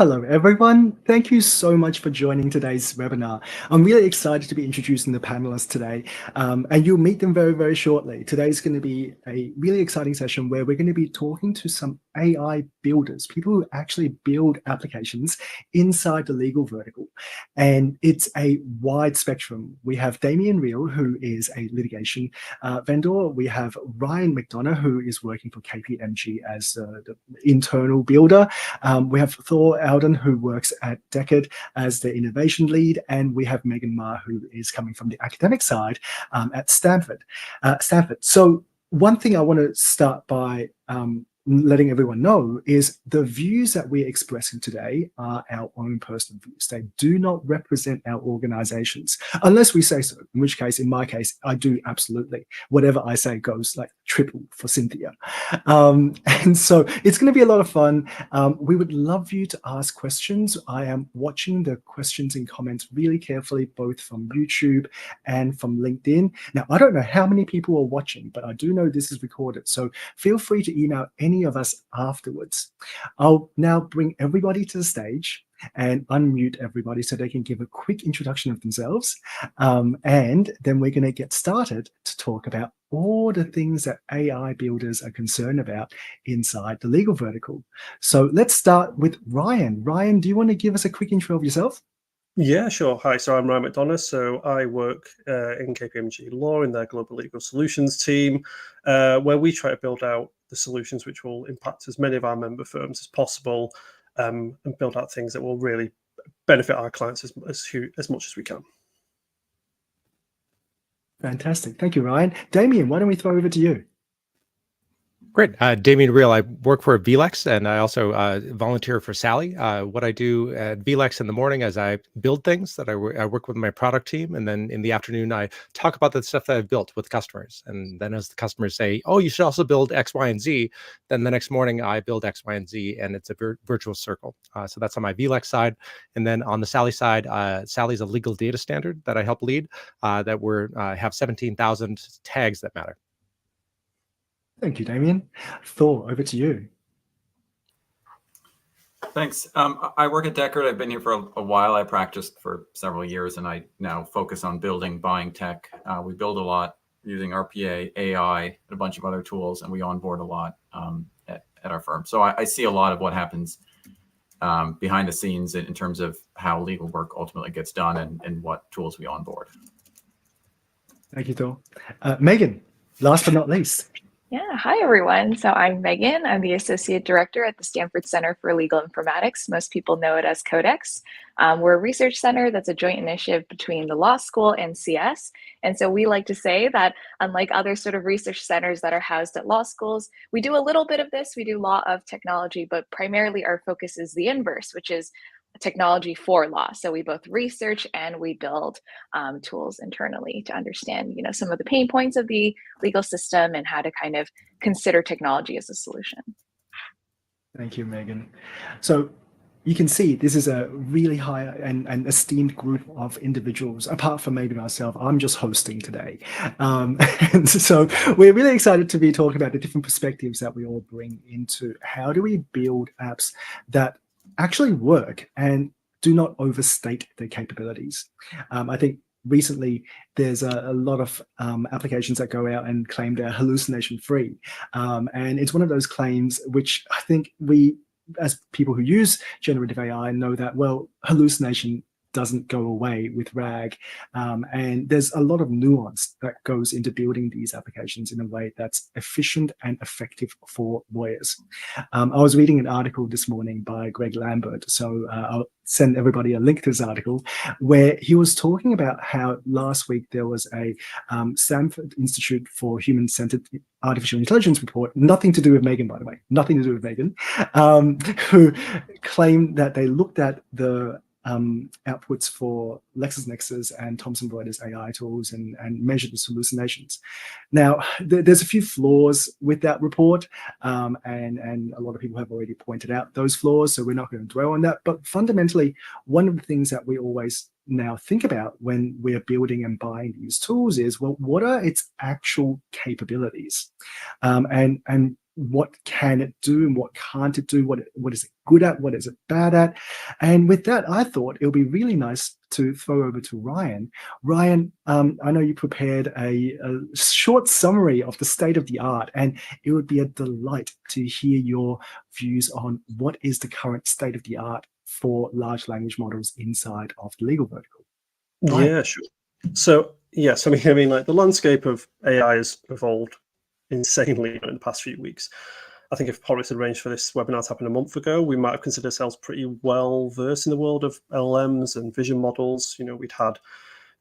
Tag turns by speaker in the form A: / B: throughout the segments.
A: Hello, everyone. Thank you so much for joining today's webinar. I'm really excited to be introducing the panelists today, and you'll meet them very, very shortly. Today's going to be a really exciting session where we're going to be talking to some AI builders, people who actually build applications inside the legal vertical. And it's a wide spectrum. We have Damien Real, who is a litigation vendor. We have Ryan McDonough, who is working for KPMG as the internal builder. We have Thor Alden, who works at Decade as the innovation lead, and we have Megan Ma, who is coming from the academic side at Stanford. So one thing I want to start by letting everyone know is the views that we're expressing today are our own personal views. They do not represent our organizations, unless we say so, in which case, in my case, I do absolutely. Whatever I say goes like triple for Cynthia. And so it's going to be a lot of fun. We would love you to ask questions. I am watching the questions and comments really carefully, both from YouTube and from LinkedIn. Now, I don't know how many people are watching, but I do know this is recorded. So feel free to email any of us afterwards. I'll now bring everybody to the stage and unmute everybody so they can give a quick introduction of themselves. And then we're going to get started to talk about all the things that AI builders are concerned about inside the legal vertical. So let's start with Ryan. Ryan, do you want to give us a quick intro of yourself?
B: Yeah, sure. Hi, so I'm Ryan McDonough. So I work in KPMG Law in their Global Legal Solutions team, where we try to build out the solutions which will impact as many of our member firms as possible, and build out things that will really benefit our clients as much as we can.
A: Fantastic. Thank you, Ryan. Damien, why don't we throw over to you?
C: Great. Damien Real. I work for VLEX, and I also volunteer for Sally. What I do at VLEX in the morning is I build things that I work with my product team, and then in the afternoon I talk about the stuff that I've built with customers. And then as the customers say, "Oh, you should also build X, Y, and Z," then the next morning I build X, Y, and Z, and it's a virtual circle. So that's on my VLEX side. And then on the Sally side, Sally's a legal data standard that I help lead. That have 17,000 tags that matter.
A: Thank you, Damien. Thor, over to you.
D: Thanks. I work at Deckard. I've been here for a while. I practiced for several years, and I now focus on buying tech. We build a lot using RPA, AI, and a bunch of other tools, and we onboard a lot at our firm. So I see a lot of what happens behind the scenes in terms of how legal work ultimately gets done and what tools we onboard.
A: Thank you, Thor. Megan, last but not least.
E: Yeah, hi everyone. So I'm Megan. I'm the Associate Director at the Stanford Center for Legal Informatics. Most people know it as Codex. We're a research center that's a joint initiative between the law school and CS. And so we like to say that unlike other sort of research centers that are housed at law schools, we do a little bit of this. We do law of technology, but primarily our focus is the inverse, which is technology for law. So we both research and we build tools internally to understand, some of the pain points of the legal system and how to kind of consider technology as a solution.
A: Thank you, Megan. So you can see this is a really high and esteemed group of individuals. Apart from maybe myself, I'm just hosting today. And so we're really excited to be talking about the different perspectives that we all bring into how do we build apps that actually work and do not overstate their capabilities. I think recently there's a lot of applications that go out and claim they're hallucination free. And it's one of those claims which I think we, as people who use generative AI, know that, well, hallucination doesn't go away with RAG. And there's a lot of nuance that goes into building these applications in a way that's efficient and effective for lawyers. I was reading an article this morning by Greg Lambert, so I'll send everybody a link to this article, where he was talking about how last week there was a Stanford Institute for Human-Centered Artificial Intelligence report, nothing to do with Megan, by the way, nothing to do with Megan, who claimed that they looked at the outputs for LexisNexis and Thomson Reuters AI tools and measured its hallucinations. Now, there's a few flaws with that report, and a lot of people have already pointed out those flaws, so we're not going to dwell on that. But fundamentally, one of the things that we always now think about when we're building and buying these tools is, well, what are its actual capabilities? And what can it do and what can't it do, what is it good at, what is it bad at. And with that, I thought it would be really nice to throw over to Ryan. Ryan, I know you prepared a short summary of the state of the art, and it would be a delight to hear your views on what is the current state of the art for large language models inside of the legal vertical. Ryan.
B: Yeah, sure. So yes, I mean, like the landscape of AI has evolved insanely in the past few weeks. I think if Horace had arranged for this webinar to happen a month ago, we might have considered ourselves pretty well versed in the world of LLMs and vision models. You know, we'd had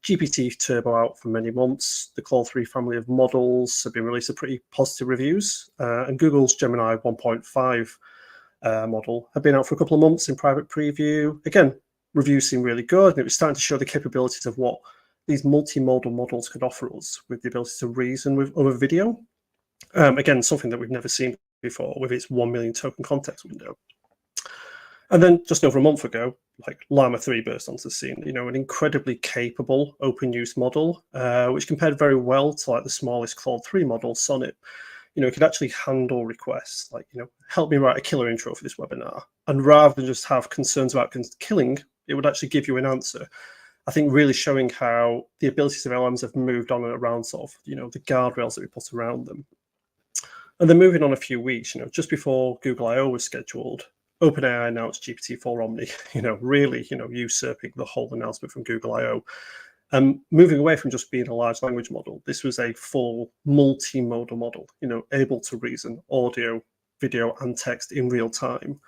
B: GPT Turbo out for many months. The Claude 3 family of models have been released with pretty positive reviews, and Google's Gemini 1.5 model had been out for a couple of months in private preview. Again, reviews seem really good, and it was starting to show the capabilities of what these multimodal models could offer us with the ability to reason over video. Again, something that we've never seen before with its 1 million token context window. And then just over a month ago, like Llama 3 burst onto the scene, you know, an incredibly capable open use model, which compared very well to like the smallest Claude 3 model, Sonnet. You know, it could actually handle requests like, you know, help me write a killer intro for this webinar. And rather than just have concerns about killing, it would actually give you an answer. I think really showing how the abilities of LLMs have moved on and around sort of, you know, the guardrails that we put around them. And then moving on a few weeks, you know, just before Google I/O was scheduled, OpenAI announced GPT-4 Omni, you know, really, you know, usurping the whole announcement from Google I/O. Moving away from just being a large language model, this was a full multimodal model, you know, able to reason audio, video, and text in real time.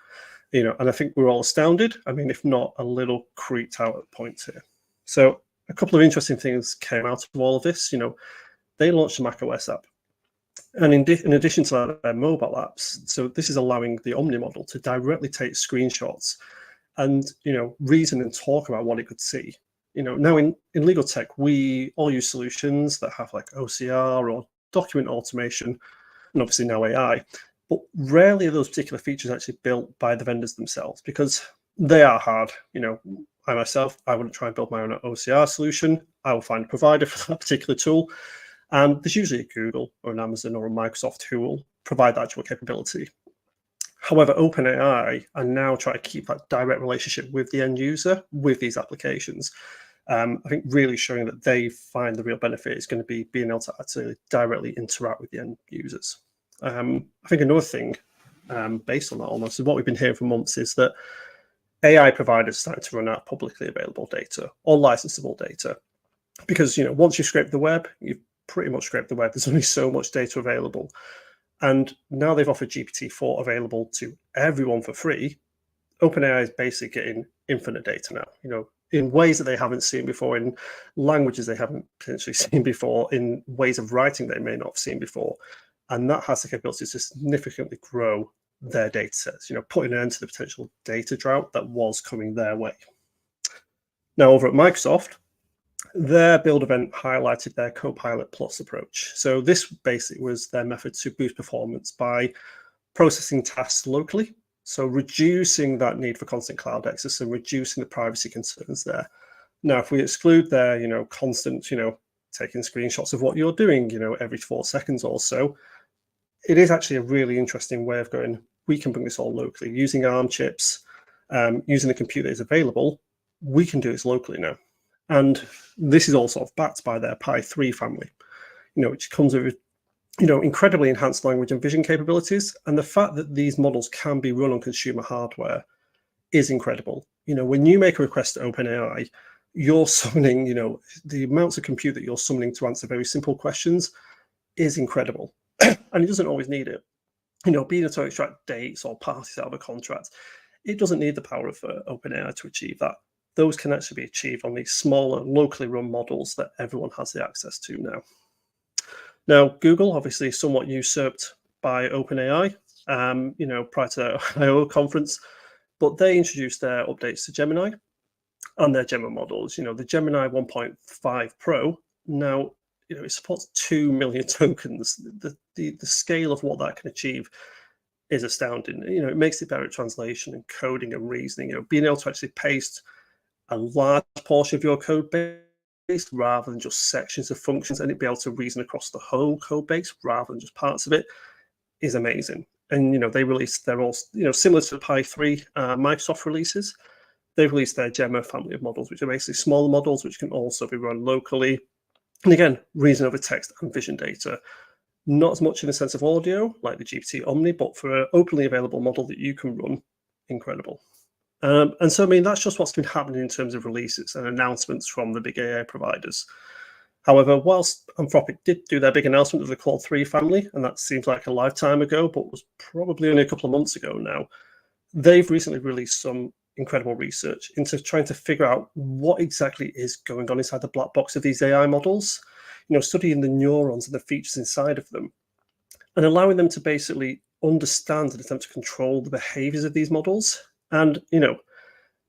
B: You know, and I think we're all astounded. I mean, if not a little creeped out at points here. So a couple of interesting things came out of all of this. You know, they launched a macOS app. And in addition to that, their mobile apps. So this is allowing the Omni model to directly take screenshots and, you know, reason and talk about what it could see. You know, now in legal tech, we all use solutions that have like OCR or document automation, and obviously now AI. But rarely are those particular features actually built by the vendors themselves because they are hard. You know, I myself, I wouldn't try and build my own OCR solution. I will find a provider for that particular tool. And there's usually a Google or an Amazon or a Microsoft who will provide that actual capability. However, OpenAI are now trying to keep that direct relationship with the end user with these applications. I think really showing that they find the real benefit is going to be being able to actually directly interact with the end users. I think another thing based on that almost is what we've been hearing for months is that AI providers are starting to run out of publicly available data or licensable data. Because, you know, once you scrape the web, you've pretty much scraped the web. There's only so much data available. And now they've offered GPT-4 available to everyone for free. OpenAI is basically getting infinite data now, you know, in ways that they haven't seen before, in languages they haven't potentially seen before, in ways of writing they may not have seen before. And that has the capability to significantly grow their data sets, you know, putting an end to the potential data drought that was coming their way. Now, over at Microsoft, their build event highlighted their Copilot Plus approach. So this basically was their method to boost performance by processing tasks locally. So reducing that need for constant cloud access and reducing the privacy concerns there. Now, if we exclude their, you know, constant, you know, taking screenshots of what you're doing, you know, every 4 seconds or so, it is actually a really interesting way of going, we can bring this all locally using ARM chips, using the compute that is available. We can do this locally now. And this is all sort of backed by their Pi 3 family, you know, which comes with, you know, incredibly enhanced language and vision capabilities. And the fact that these models can be run on consumer hardware is incredible. You know, when you make a request to OpenAI, you're summoning, you know, the amounts of compute that you're summoning to answer very simple questions is incredible. And it doesn't always need it. You know, being able to extract dates or parties out of a contract, it doesn't need the power of OpenAI to achieve that. Those can actually be achieved on these smaller, locally run models that everyone has the access to now. Now, Google obviously is somewhat usurped by OpenAI, you know, prior to their I/O conference, but they introduced their updates to Gemini and their Gemma models. You know, the Gemini 1.5 Pro now, you know, it supports 2 million tokens. The scale of what that can achieve is astounding. You know, it makes it better at translation and coding and reasoning. You know, being able to actually paste a large portion of your code base rather than just sections of functions, and it be able to reason across the whole code base rather than just parts of it is amazing. And they released their all similar to the Pi 3 Microsoft releases. They released their Gemma family of models, which are basically smaller models which can also be run locally. And again, reason over text and vision data. Not as much in the sense of audio like the GPT Omni, but for an openly available model that you can run, incredible. And so, that's just what's been happening in terms of releases and announcements from the big AI providers. However, whilst Anthropic did do their big announcement of the Claude 3 family, and that seems like a lifetime ago, but was probably only a couple of months ago now, they've recently released some incredible research into trying to figure out what exactly is going on inside the black box of these AI models, studying the neurons and the features inside of them, and allowing them to basically understand and attempt to control the behaviors of these models. And,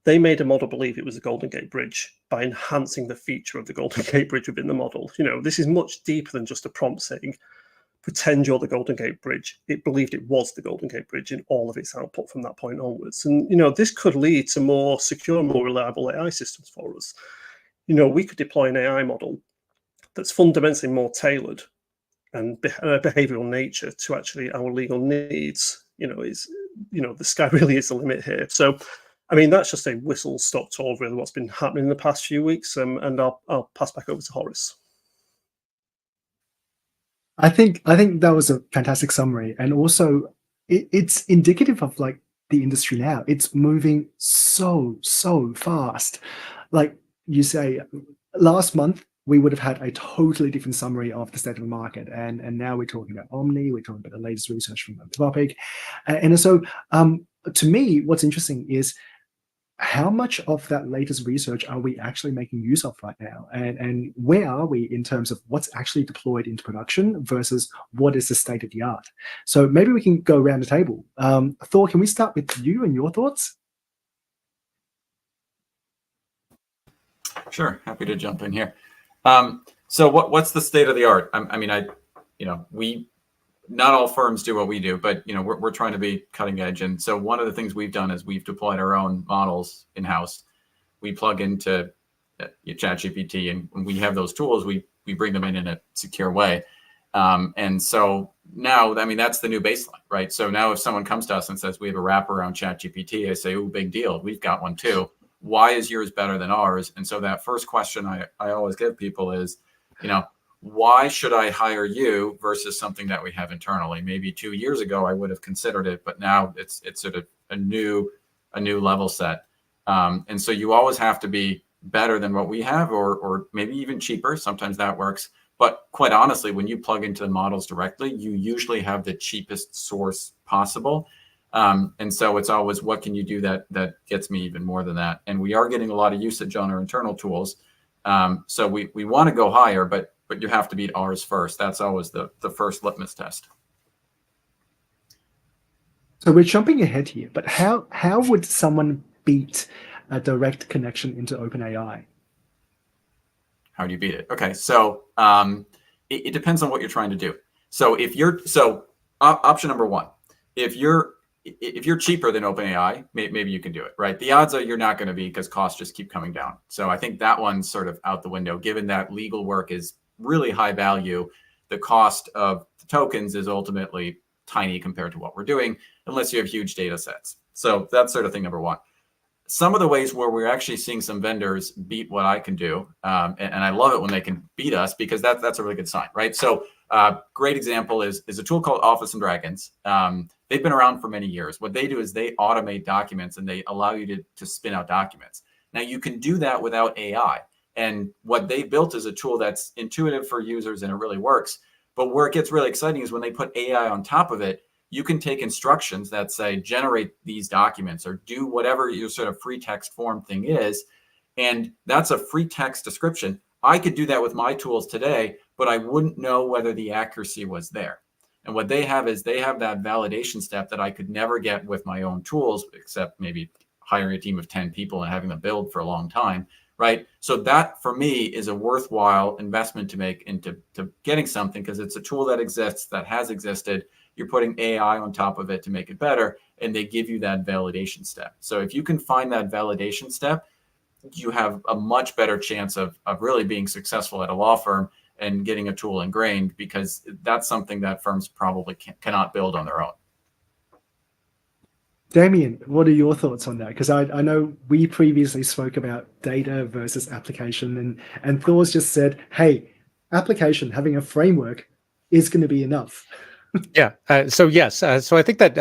B: they made a model believe it was the Golden Gate Bridge by enhancing the feature of the Golden Gate Bridge within the model. This is much deeper than just a prompt saying, pretend you're the Golden Gate Bridge. It believed it was the Golden Gate Bridge in all of its output from that point onwards. And, this could lead to more secure, more reliable AI systems for us. We could deploy an AI model that's fundamentally more tailored and behavioral nature to actually our legal needs. The sky really is the limit here. So, that's just a whistle-stop tour of really what's been happening in the past few weeks. And I'll pass back over to Horace.
A: I think that was a fantastic summary, and also it's indicative of like the industry now. It's moving so fast. Like you say, last month we would have had a totally different summary of the state of the market, and now we're talking about Omni. We're talking about the latest research from Anthropic, and so to me, what's interesting is how much of that latest research are we actually making use of right now? And where are we in terms of what's actually deployed into production versus what is the state of the art? So maybe we can go around the table. Thor, can we start with you and your thoughts?
D: Sure, happy to jump in here. So what's the state of the art? We not all firms do what we do, but we're trying to be cutting edge. And so one of the things we've done is we've deployed our own models in-house. We plug into ChatGPT, and when we have those tools, we bring them in a secure way. And so now, that's the new baseline, right? So now if someone comes to us and says we have a wrap around ChatGPT, I say, "Oh, big deal. We've got one too. Why is yours better than ours?" And so that first question I always give people is, why should I hire you versus something that we have internally? Maybe 2 years ago I would have considered it, but now it's sort of a new level set. And so you always have to be better than what we have, or maybe even cheaper. Sometimes that works. But quite honestly, when you plug into the models directly, you usually have the cheapest source possible. And so it's always, what can you do that gets me even more than that? And we are getting a lot of usage on our internal tools. So we want to go higher, but you have to beat ours first. That's always the first litmus test.
A: So we're jumping ahead here, but how would someone beat a direct connection into OpenAI?
D: How do you beat it? Okay, so it depends on what you're trying to do. So option number one, if you're cheaper than OpenAI, maybe you can do it, right? The odds are you're not going to be, because costs just keep coming down. So I think that one's sort of out the window, given that legal work is really high value. The cost of the tokens is ultimately tiny compared to what we're doing, unless you have huge data sets. So that's sort of thing number one. Some of the ways where we're actually seeing some vendors beat what I can do, and I love it when they can beat us, because that's a really good sign, right? So great example is a tool called Office and Dragons. They've been around for many years. What they do is they automate documents, and they allow you to spin out documents. Now you can do that without AI. And what they built is a tool that's intuitive for users, and it really works. But where it gets really exciting is when they put AI on top of it. You can take instructions that say, generate these documents, or do whatever your sort of free text form thing is. And that's a free text description. I could do that with my tools today, but I wouldn't know whether the accuracy was there. And what they have is they have that validation step that I could never get with my own tools, except maybe hiring a team of 10 people and having them build for a long time, right? So that for me is a worthwhile investment to make into getting something, because it's a tool that exists, that has existed. You're putting AI on top of it to make it better, and they give you that validation step. So if you can find that validation step, you have a much better chance of really being successful at a law firm. and getting a tool ingrained, because that's something that firms probably cannot build on their own.
A: Damien, what are your thoughts on that? Because I know we previously spoke about data versus application, and Thor's just said, hey, application, having a framework is going to be enough.
C: Yeah. So yes. So I think that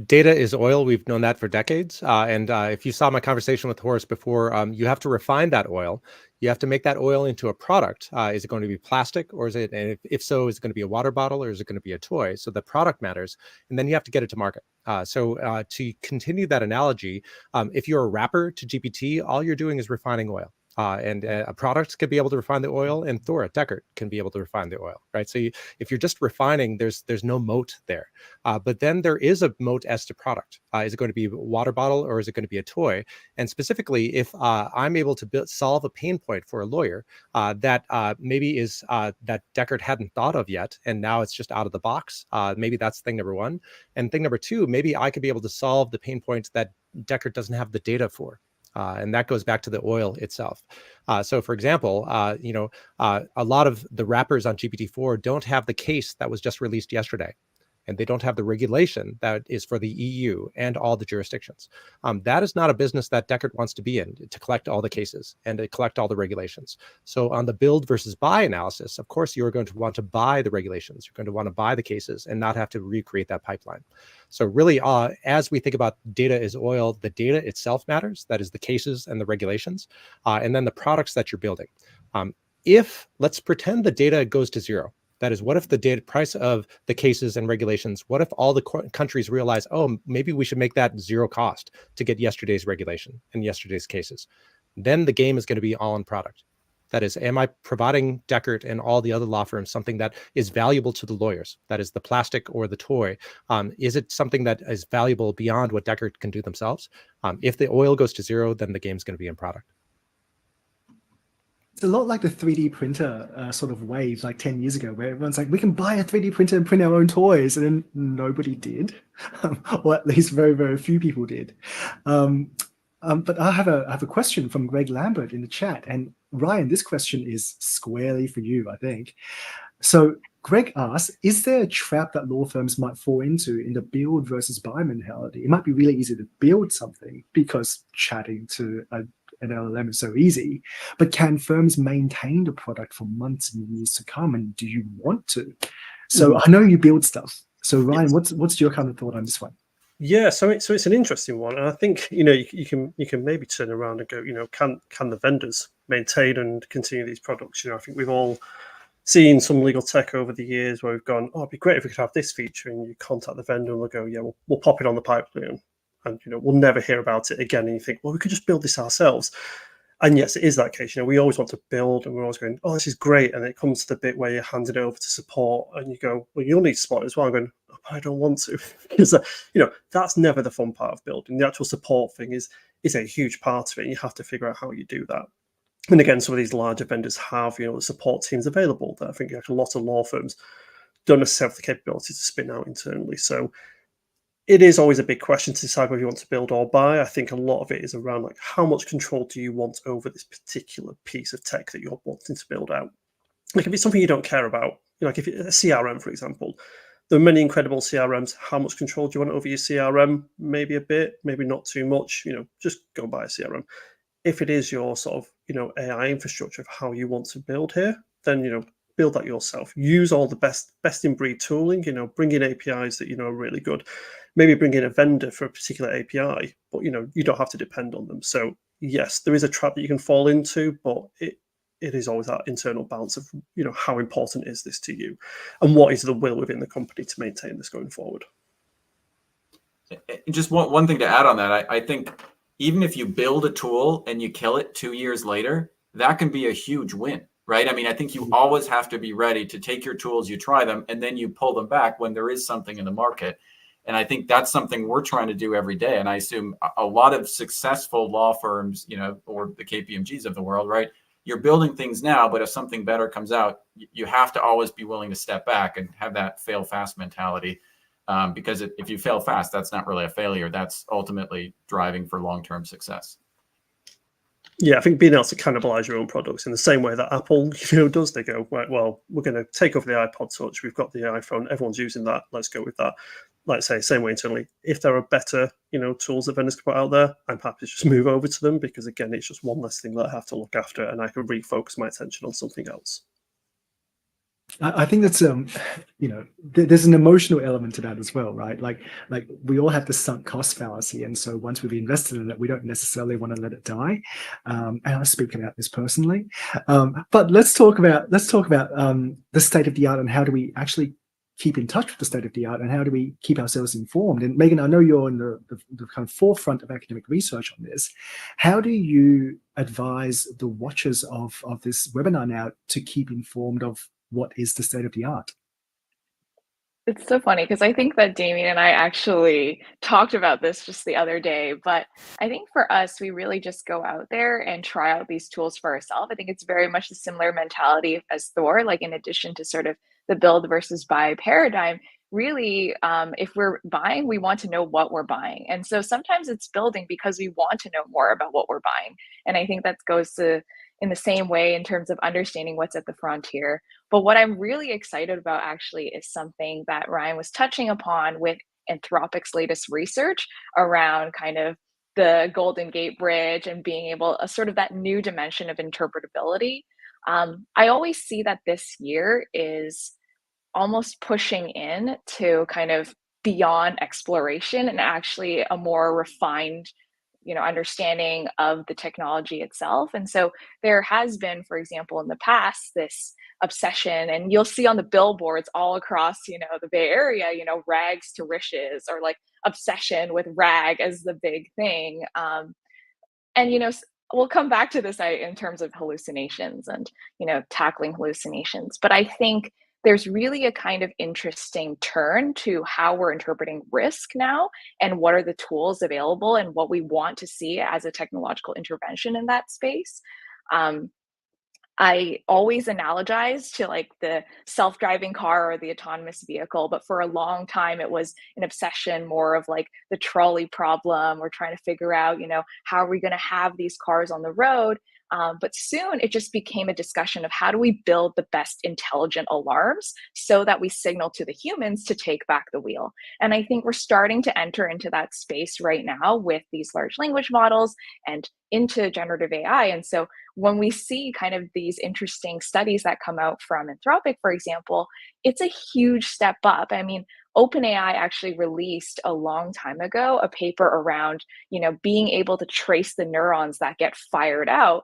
C: data is oil. We've known that for decades. And if you saw my conversation with Horace before, you have to refine that oil. You have to make that oil into a product. Is it going to be plastic, or is it? And if so, is it going to be a water bottle, or is it going to be a toy? So the product matters, and then you have to get it to market. So to continue that analogy, if you're a wrapper to GPT, all you're doing is refining oil. And a product can be able to refine the oil, and Thor at Deckert can be able to refine the oil, right? So if you're just refining, there's no moat there. But then there is a moat as to product. Is it going to be a water bottle, or is it going to be a toy? And specifically, if I'm able to solve a pain point for a lawyer that maybe is that Deckert hadn't thought of yet, and now it's just out of the box, maybe that's thing number one. And thing number two, maybe I could be able to solve the pain points that Deckert doesn't have the data for. And that goes back to the oil itself. So, for example, a lot of the wrappers on GPT-4 don't have the case that was just released yesterday, and they don't have the regulation that is for the EU and all the jurisdictions. That is not a business that Deckert wants to be in, to collect all the cases and to collect all the regulations. So on the build versus buy analysis, of course, you're going to want to buy the regulations. You're going to want to buy the cases and not have to recreate that pipeline. So really, as we think about data is oil, the data itself matters. That is the cases and the regulations, and then the products that you're building. If let's pretend the data goes to zero. That is, what if the data price of the cases and regulations, what if all the countries realize, oh, maybe we should make that zero cost to get yesterday's regulation and yesterday's cases? Then the game is going to be all in product. That is, am I providing Deckert and all the other law firms something that is valuable to the lawyers? That is the plastic or the toy. Is it something that is valuable beyond what Deckert can do themselves? If the oil goes to zero, then the game's going to be in product.
A: It's a lot like the 3D printer sort of wave like 10 years ago, where everyone's like, we can buy a 3D printer and print our own toys. And then nobody did, or at least very, very few people did. But I have a question from Greg Lambert in the chat. And Ryan, this question is squarely for you, I think. So Greg asks, is there a trap that law firms might fall into in the build versus buy mentality? It might be really easy to build something because chatting to an LLM is so easy, but can firms maintain the product for months and years to come? And do you want to? So I know you build stuff. So Ryan, what's your kind of thought on this one?
B: Yeah, so it's an interesting one, and I think you can maybe turn around and go, can the vendors maintain and continue these products? I think we've all seen some legal tech over the years where we've gone, oh, it'd be great if we could have this feature, and you contact the vendor and they'll go, yeah, we'll pop it on the pipeline, and we'll never hear about it again. And you think, well, we could just build this ourselves. And yes, it is that case. We always want to build, and we're always going, oh, this is great. And it comes to the bit where you're handing it over to support, and you go, well, you'll need support as well. I'm going, oh, I don't want to, because that's never the fun part of building. The actual support thing is a huge part of it. And you have to figure out how you do that. And again, some of these larger vendors have the support teams available that I think a lot of law firms don't necessarily have the capability to spin out internally. So it is always a big question to decide whether you want to build or buy. I think a lot of it is around how much control do you want over this particular piece of tech that you're wanting to build out. Like if it's something you don't care about, like if it's a CRM, for example, there are many incredible CRMs. How much control do you want over your CRM? Maybe a bit, maybe not too much. Just go buy a CRM. If it is your sort of AI infrastructure of how you want to build here, then build that yourself. Use all the best in breed tooling. Bring in APIs that are really good. Maybe bring in a vendor for a particular API, but you don't have to depend on them. So yes, there is a trap that you can fall into, but it is always that internal balance of how important is this to you, and what is the will within the company to maintain this going forward.
D: Just one thing to add on that, I think even if you build a tool and you kill it 2 years later, that can be a huge win, right? I mean, I think you always have to be ready to take your tools, you try them, and then you pull them back when there is something in the market. And I think that's something we're trying to do every day. And I assume a lot of successful law firms, or the KPMGs of the world, right? You're building things now, but if something better comes out, you have to always be willing to step back and have that fail fast mentality. Because if you fail fast, that's not really a failure. That's ultimately driving for long-term success.
B: Yeah, I think being able to cannibalize your own products in the same way that Apple, does. They go, right, well, we're going to take over the iPod Touch. We've got the iPhone. Everyone's using that. Let's go with that. Like I say, same way internally. If there are better, tools that vendors can put out there, I'm happy to just move over to them because, again, it's just one less thing that I have to look after, and I can refocus my attention on something else.
A: I think that's there's an emotional element to that as well, right? Like we all have the sunk cost fallacy, and so once we've invested in it, we don't necessarily want to let it die. And I speak about this personally. But let's talk about the state of the art and how do we actually keep in touch with the state of the art and how do we keep ourselves informed. And Megan, I know you're in the kind of forefront of academic research on this. How do you advise the watchers of this webinar now to keep informed of what is the state of the art?
E: It's so funny because I think that Damien and I actually talked about this just the other day, but I think for us, we really just go out there and try out these tools for ourselves. I think it's very much a similar mentality as Thor, like in addition to sort of the build versus buy paradigm, really, if we're buying, we want to know what we're buying. And so sometimes it's building because we want to know more about what we're buying. And I think that goes to in the same way in terms of understanding what's at the frontier. But what I'm really excited about actually is something that Ryan was touching upon with Anthropic's latest research around kind of the Golden Gate Bridge and being able sort of that new dimension of interpretability. I always see that this year is almost pushing in to kind of beyond exploration and actually a more refined understanding of the technology itself. And so there has been, for example, in the past, this obsession, and you'll see on the billboards all across, the Bay Area, rags to riches, or like obsession with rag as the big thing. And, we'll come back to this in terms of hallucinations and, tackling hallucinations. But I think there's really a kind of interesting turn to how we're interpreting risk now and what are the tools available and what we want to see as a technological intervention in that space. I always analogize to like the self-driving car or the autonomous vehicle, but for a long time it was an obsession more of like the trolley problem. We're trying to figure out, how are we going to have these cars on the road? But soon it just became a discussion of how do we build the best intelligent alarms so that we signal to the humans to take back the wheel. And I think we're starting to enter into that space right now with these large language models and into generative AI. And so when we see kind of these interesting studies that come out from Anthropic, for example, it's a huge step up. I mean, OpenAI actually released a long time ago a paper around, being able to trace the neurons that get fired out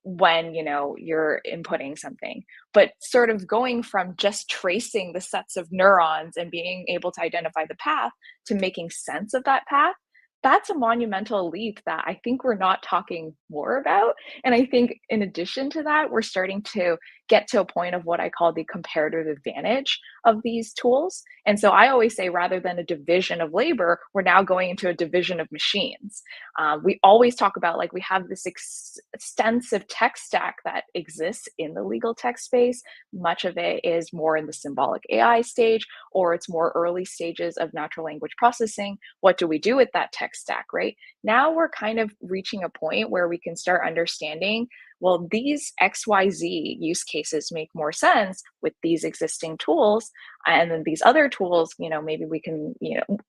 E: when you're inputting something, but sort of going from just tracing the sets of neurons and being able to identify the path to making sense of that path. That's a monumental leap that I think we're not talking more about. And I think in addition to that, we're starting to get to a point of what I call the comparative advantage of these tools. And so I always say rather than a division of labor, we're now going into a division of machines. We always talk about like we have this extensive tech stack that exists in the legal tech space. Much of it is more in the symbolic AI stage, or it's more early stages of natural language processing. What do we do with that tech stack, right? Now we're kind of reaching a point where we can start understanding, well, these XYZ use cases make more sense with these existing tools. And then these other tools, maybe we can,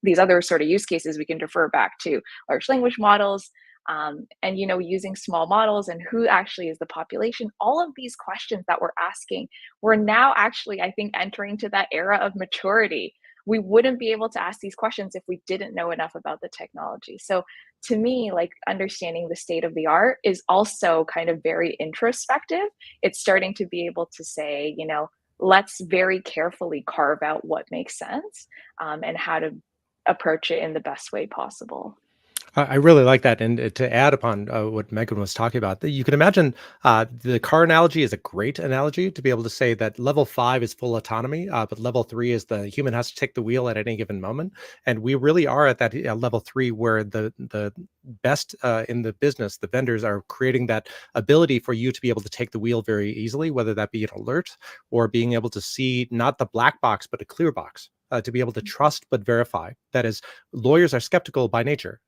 E: these other sort of use cases, we can defer back to large language models and, using small models and who actually is the population. All of these questions that we're asking, we're now actually, I think, entering to that era of maturity. We wouldn't be able to ask these questions if we didn't know enough about the technology. So to me, like understanding the state of the art is also kind of very introspective. It's starting to be able to say, let's very carefully carve out what makes sense and how to approach it in the best way possible.
C: I really like that. And to add upon what Megan was talking about, you can imagine the car analogy is a great analogy to be able to say that level 5 is full autonomy, but level 3 is the human has to take the wheel at any given moment. And we really are at that level 3 where the best in the business, the vendors are creating that ability for you to be able to take the wheel very easily, whether that be an alert or being able to see not the black box, but a clear box. To be able to trust but verify. That is, lawyers are skeptical by nature.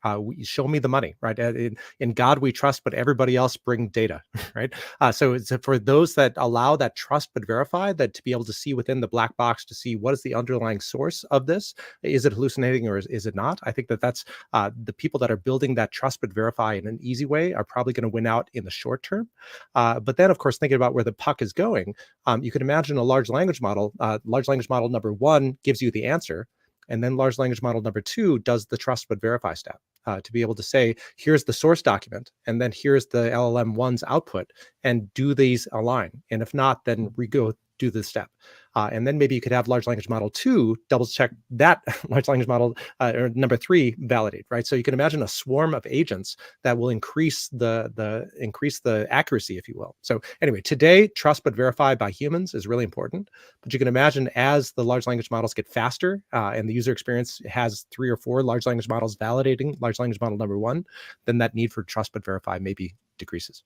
C: Show me the money, right? In God we trust, but everybody else bring data, right? So it's for those that allow that trust but verify, that to be able to see within the black box to see what is the underlying source of this. Is it hallucinating or is it not? I think that's the people that are building that trust but verify in an easy way are probably going to win out in the short term. But then, of course, thinking about where the puck is going, you can imagine a large language model. Large language model number one gives you the answer. And then large language model number two does the trust but verify step to be able to say, here's the source document, and then here's the LLM1's output, and do these align? And if not, then go do the step. And then maybe you could have large language model 2 double check that large language model or number 3 validate, right? So you can imagine a swarm of agents that will increase the accuracy, if you will. So anyway, today, trust but verify by humans is really important. But you can imagine as the large language models get faster and the user experience has 3 or 4 large language models validating large language model number 1, then that need for trust but verify maybe decreases.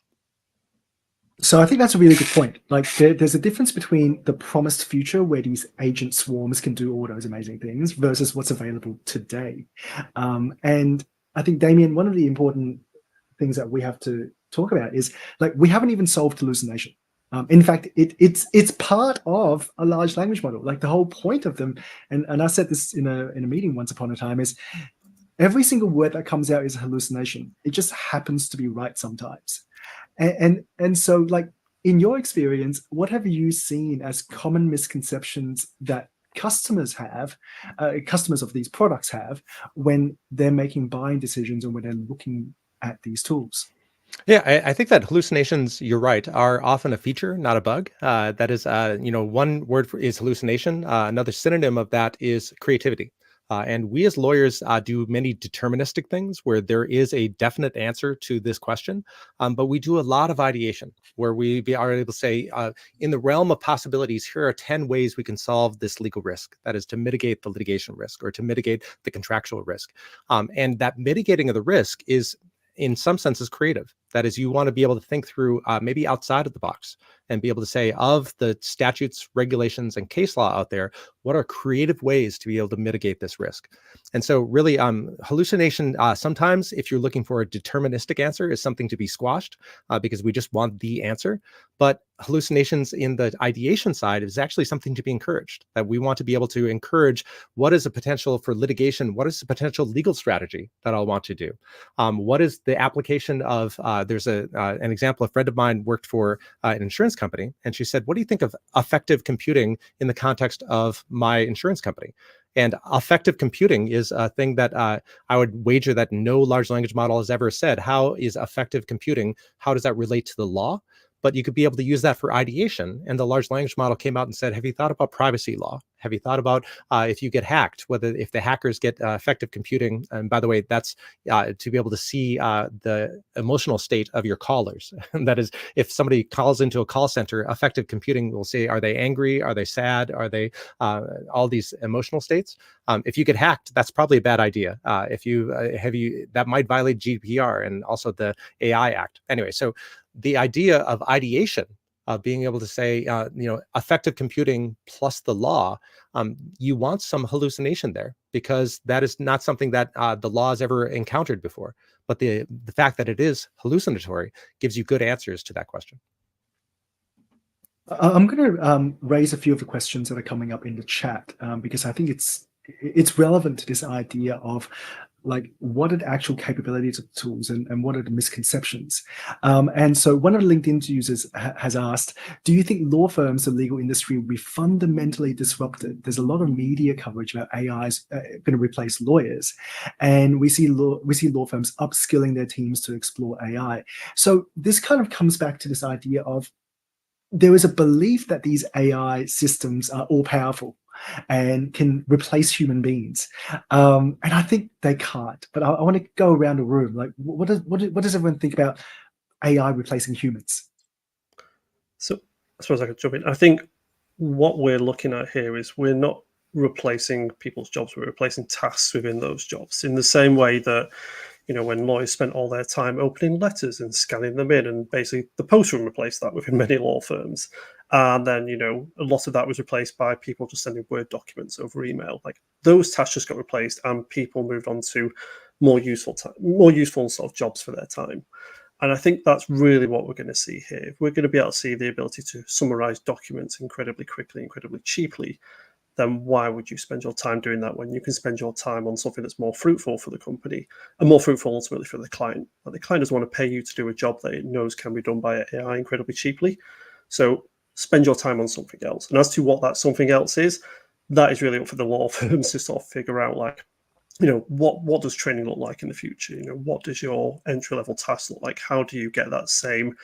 A: So I think that's a really good point. Like there's a difference between the promised future where these agent swarms can do all those amazing things versus what's available today. And I think, Damien, one of the important things that we have to talk about is like we haven't even solved hallucination. In fact, it's part of a large language model. Like the whole point of them, and I said this in a meeting once upon a time, is every single word that comes out is a hallucination. It just happens to be right sometimes. And so, like, in your experience, what have you seen as common misconceptions that customers have, customers of these products have, when they're making buying decisions and when they're looking at these tools?
C: Yeah, I think that hallucinations, you're right, are often a feature, not a bug. That is, one word is hallucination. Another synonym of that is creativity. And we as lawyers do many deterministic things where there is a definite answer to this question. But we do a lot of ideation where we are able to say, in the realm of possibilities, here are 10 ways we can solve this legal risk. That is to mitigate the litigation risk or to mitigate the contractual risk. And that mitigating of the risk is, in some senses, creative. That is, you want to be able to think through maybe outside of the box and be able to say, of the statutes, regulations, and case law out there, what are creative ways to be able to mitigate this risk? And so really hallucination, sometimes if you're looking for a deterministic answer, is something to be squashed because we just want the answer. But hallucinations in the ideation side is actually something to be encouraged, that we want to be able to encourage what is a potential for litigation, what is the potential legal strategy that I'll want to do? What is the application of, there's an example, a friend of mine worked for an insurance company, and she said, what do you think of effective computing in the context of my insurance company? And effective computing is a thing that I would wager that no large language model has ever said. How is effective computing? How does that relate to the law? But you could be able to use that for ideation. And the large language model came out and said, have you thought about privacy law? Have you thought about if you get hacked, if the hackers get effective computing? And by the way, that's to be able to see the emotional state of your callers. That is, if somebody calls into a call center, effective computing will say, are they angry? Are they sad? Are they all these emotional states? If you get hacked, that's probably a bad idea. That might violate GDPR and also the AI Act. Anyway, so the idea of ideation, of being able to say, effective computing plus the law, you want some hallucination there because that is not something that the law has ever encountered before. But the fact that it is hallucinatory gives you good answers to that question.
A: I'm going to raise a few of the questions that are coming up in the chat because I think it's relevant to this idea of like what are the actual capabilities of tools and what are the misconceptions. And so one of the LinkedIn users has asked, do you think law firms, the legal industry, will be fundamentally disrupted? There's a lot of media coverage about AI is going to replace lawyers. And we see law firms upskilling their teams to explore AI. So this kind of comes back to this idea of there is a belief that these AI systems are all powerful and can replace human beings, and I think they can't. But I want to go around the room. Like, what does everyone think about AI replacing humans?
B: So I suppose I could jump in. I think what we're looking at here is we're not replacing people's jobs; we're replacing tasks within those jobs. In the same way that, when lawyers spent all their time opening letters and scanning them in, and basically the post room replaced that within many law firms. And then, a lot of that was replaced by people just sending Word documents over email. Like those tasks just got replaced, and people moved on to more useful sort of jobs for their time. And I think that's really what we're going to see here. If we're going to be able to see the ability to summarize documents incredibly quickly, incredibly cheaply, then why would you spend your time doing that when you can spend your time on something that's more fruitful for the company and more fruitful ultimately for the client? But the client doesn't want to pay you to do a job that it knows can be done by AI incredibly cheaply. So spend your time on something else. And as to what that something else is, that is really up for the law firms to sort of figure out, like, what does training look like in the future? What does your entry-level task look like? How do you get that same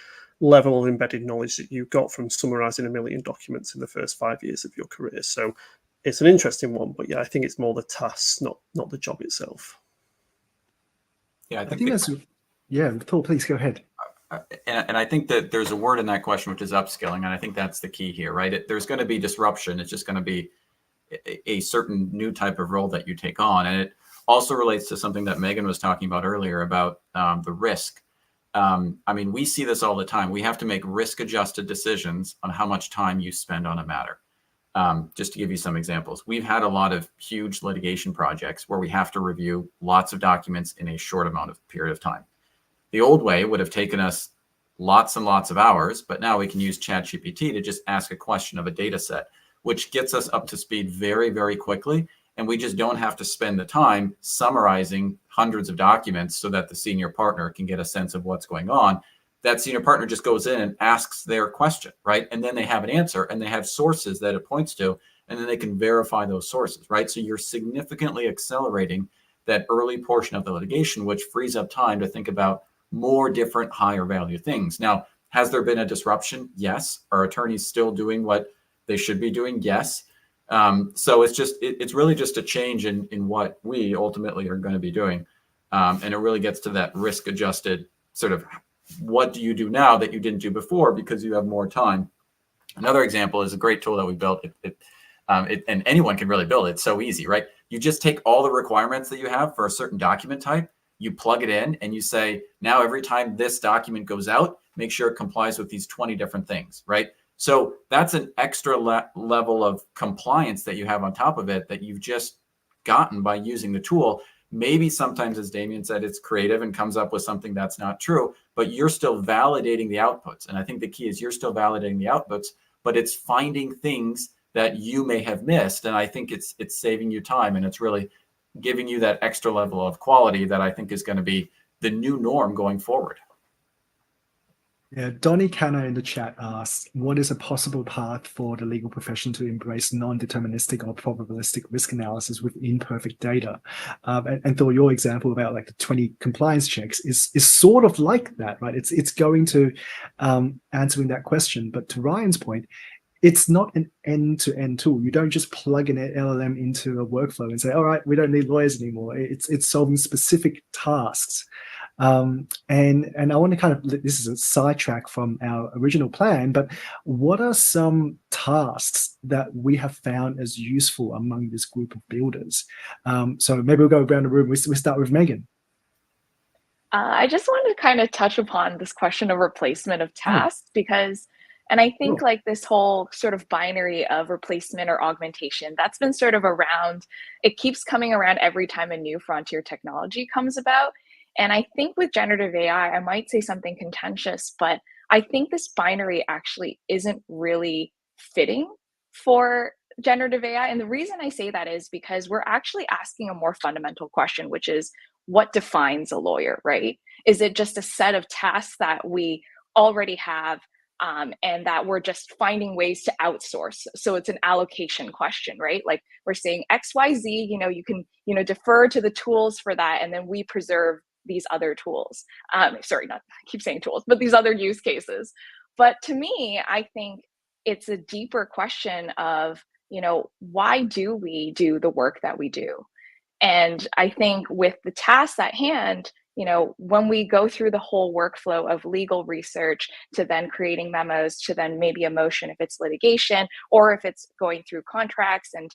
B: level of embedded knowledge that you got from summarizing 1 million documents in the first 5 years of your career? So it's an interesting one, but yeah, I think it's more the tasks, not the job itself.
D: Yeah,
A: I think that's, Paul, please go ahead.
D: And I think that there's a word in that question, which is upskilling. And I think that's the key here, right? There's going to be disruption. It's just going to be a certain new type of role that you take on. And it also relates to something that Megan was talking about earlier about the risk. I mean, we see this all the time. We have to make risk-adjusted decisions on how much time you spend on a matter. Just to give you some examples, we've had a lot of huge litigation projects where we have to review lots of documents in a short period of time. The old way would have taken us lots and lots of hours, but now we can use ChatGPT to just ask a question of a data set, which gets us up to speed very, very quickly. And we just don't have to spend the time summarizing hundreds of documents so that the senior partner can get a sense of what's going on. That senior partner just goes in and asks their question, right? And then they have an answer and they have sources that it points to, and then they can verify those sources, right? So you're significantly accelerating that early portion of the litigation, which frees up time to think about more different higher value things. Now, has there been a disruption? Yes. Are attorneys still doing what they should be doing? Yes. So it's really just a change in what we ultimately are going to be doing. And it really gets to that risk adjusted sort of, what do you do now that you didn't do before because you have more time? Another example is a great tool that we built. And anyone can really build it. It's so easy, right? You just take all the requirements that you have for a certain document type, you plug it in and you say, now every time this document goes out, make sure it complies with these 20 different things, right? So that's an extra level of compliance that you have on top of it that you've just gotten by using the tool. Maybe sometimes, as Damien said, it's creative and comes up with something that's not true, but you're still validating the outputs. And I think the key is you're still validating the outputs, but it's finding things that you may have missed. And I think it's saving you time, and it's really giving you that extra level of quality that I think is going to be the new norm going forward.
A: Yeah, Donnie Canna in the chat asks, what is a possible path for the legal profession to embrace non-deterministic or probabilistic risk analysis with imperfect data? And Thor, your example about like the 20 compliance checks is sort of like that, right? It's going to answering that question. But to Ryan's point, it's not an end-to-end tool. You don't just plug an LLM into a workflow and say, all right, we don't need lawyers anymore. It's solving specific tasks. And I want to kind of, this is a sidetrack from our original plan, but what are some tasks that we have found as useful among this group of builders? So maybe we'll go around the room. We start with Megan.
E: I just wanted to kind of touch upon this question of replacement of tasks because, and I think like this whole sort of binary of replacement or augmentation, that's been sort of around, it keeps coming around every time a new frontier technology comes about. And I think with generative AI, I might say something contentious, but I think this binary actually isn't really fitting for generative AI. And the reason I say that is because we're actually asking a more fundamental question, which is what defines a lawyer, right? Is it just a set of tasks that we already have and that we're just finding ways to outsource? So it's an allocation question, right? Like we're saying XYZ, you can, defer to the tools for that, and then we preserve these other tools. I keep saying tools, but these other use cases. But to me, I think it's a deeper question of, why do we do the work that we do? And I think with the tasks at hand, when we go through the whole workflow of legal research to then creating memos to then maybe a motion if it's litigation or if it's going through contracts and,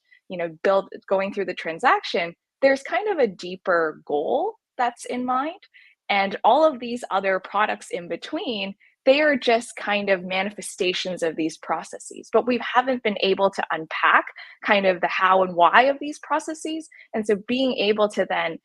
E: going through the transaction, there's kind of a deeper goal that's in mind. And all of these other products in between, they are just kind of manifestations of these processes, but we haven't been able to unpack kind of the how and why of these processes. And so being able to then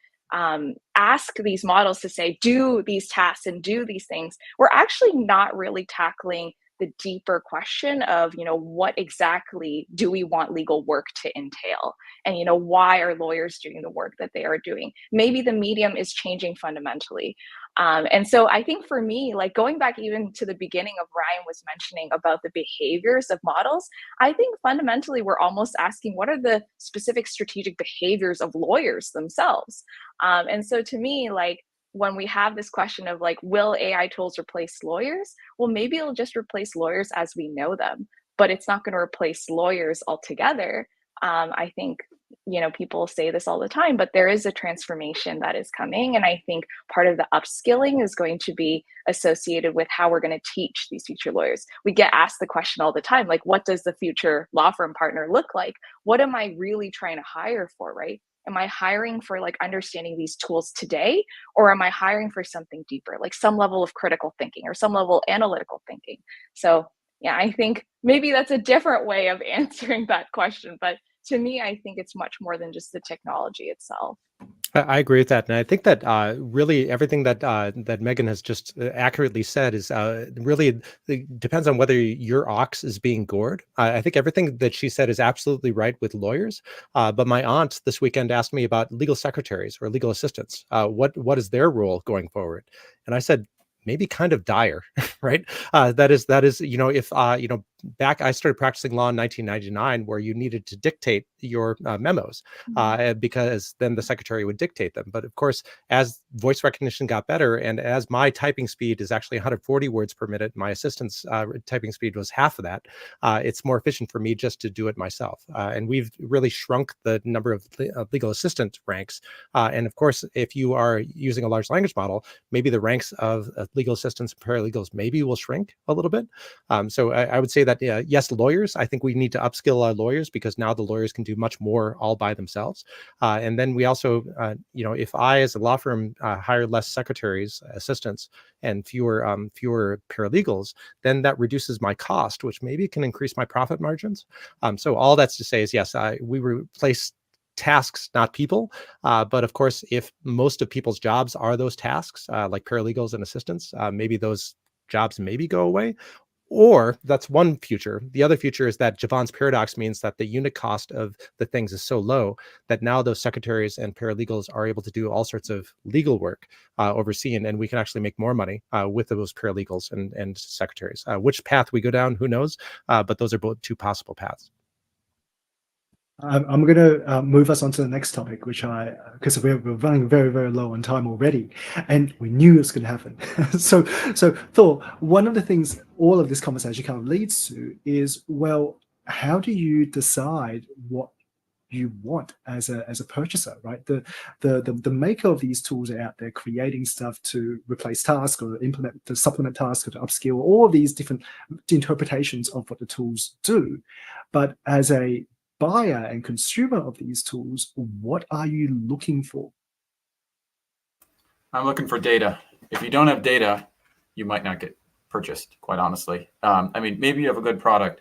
E: ask these models to say, do these tasks and do these things, we're actually not really tackling the deeper question of, what exactly do we want legal work to entail? And, why are lawyers doing the work that they are doing? Maybe the medium is changing fundamentally. And so I think for me, like going back even to the beginning of Ryan was mentioning about the behaviors of models, I think fundamentally we're almost asking what are the specific strategic behaviors of lawyers themselves? And so to me, like, when we have this question of like, will AI tools replace lawyers? Well, maybe it'll just replace lawyers as we know them, but it's not going to replace lawyers altogether. I think, people say this all the time, but there is a transformation that is coming. And I think part of the upskilling is going to be associated with how we're going to teach these future lawyers. We get asked the question all the time, like, what does the future law firm partner look like? What am I really trying to hire for, right? Am I hiring for like understanding these tools today, or am I hiring for something deeper, like some level of critical thinking or some level of analytical thinking? So yeah, I think maybe that's a different way of answering that question. But to me, I think it's much more than just the technology itself.
C: I agree with that, and I think that really everything that that Megan has just accurately said is really it depends on whether your ox is being gored. I think everything that she said is absolutely right with lawyers. But my aunt this weekend asked me about legal secretaries or legal assistants. What is their role going forward? And I said, maybe kind of dire, right? That is, if back I started practicing law in 1999, where you needed to dictate your memos because then the secretary would dictate them. But of course, as voice recognition got better, and as my typing speed is actually 140 words per minute, my assistant's typing speed was half of that. It's more efficient for me just to do it myself. And we've really shrunk the number of legal assistant ranks. And of course, if you are using a large language model, maybe the ranks of legal assistants and paralegals maybe will shrink a little bit. So I would say that yes, lawyers, I think we need to upskill our lawyers, because now the lawyers can do much more all by themselves. And then we also, if I as a law firm hire less secretaries, assistants, and fewer paralegals, then that reduces my cost, which maybe can increase my profit margins. So all that's to say is, yes, we replace tasks, not people. But of course, if most of people's jobs are those tasks, like paralegals and assistants, maybe those jobs maybe go away. Or that's one future. The other future is that Jevons paradox means that the unit cost of the things is so low that now those secretaries and paralegals are able to do all sorts of legal work overseen, and we can actually make more money with those paralegals and secretaries. Which path we go down, who knows? But those are both two possible paths.
A: I'm going to move us on to the next topic, which because we're running very, very low on time already, and we knew it was going to happen. so Thor, one of the things all of this conversation kind of leads to is, well, how do you decide what you want as a purchaser, right? The maker of these tools are out there creating stuff to replace tasks or implement to supplement tasks or to upskill, all of these different interpretations of what the tools do. But as a buyer and consumer of these tools, what are you looking for?
D: I'm looking for data. If you don't have data, you might not get purchased, quite honestly. Maybe you have a good product,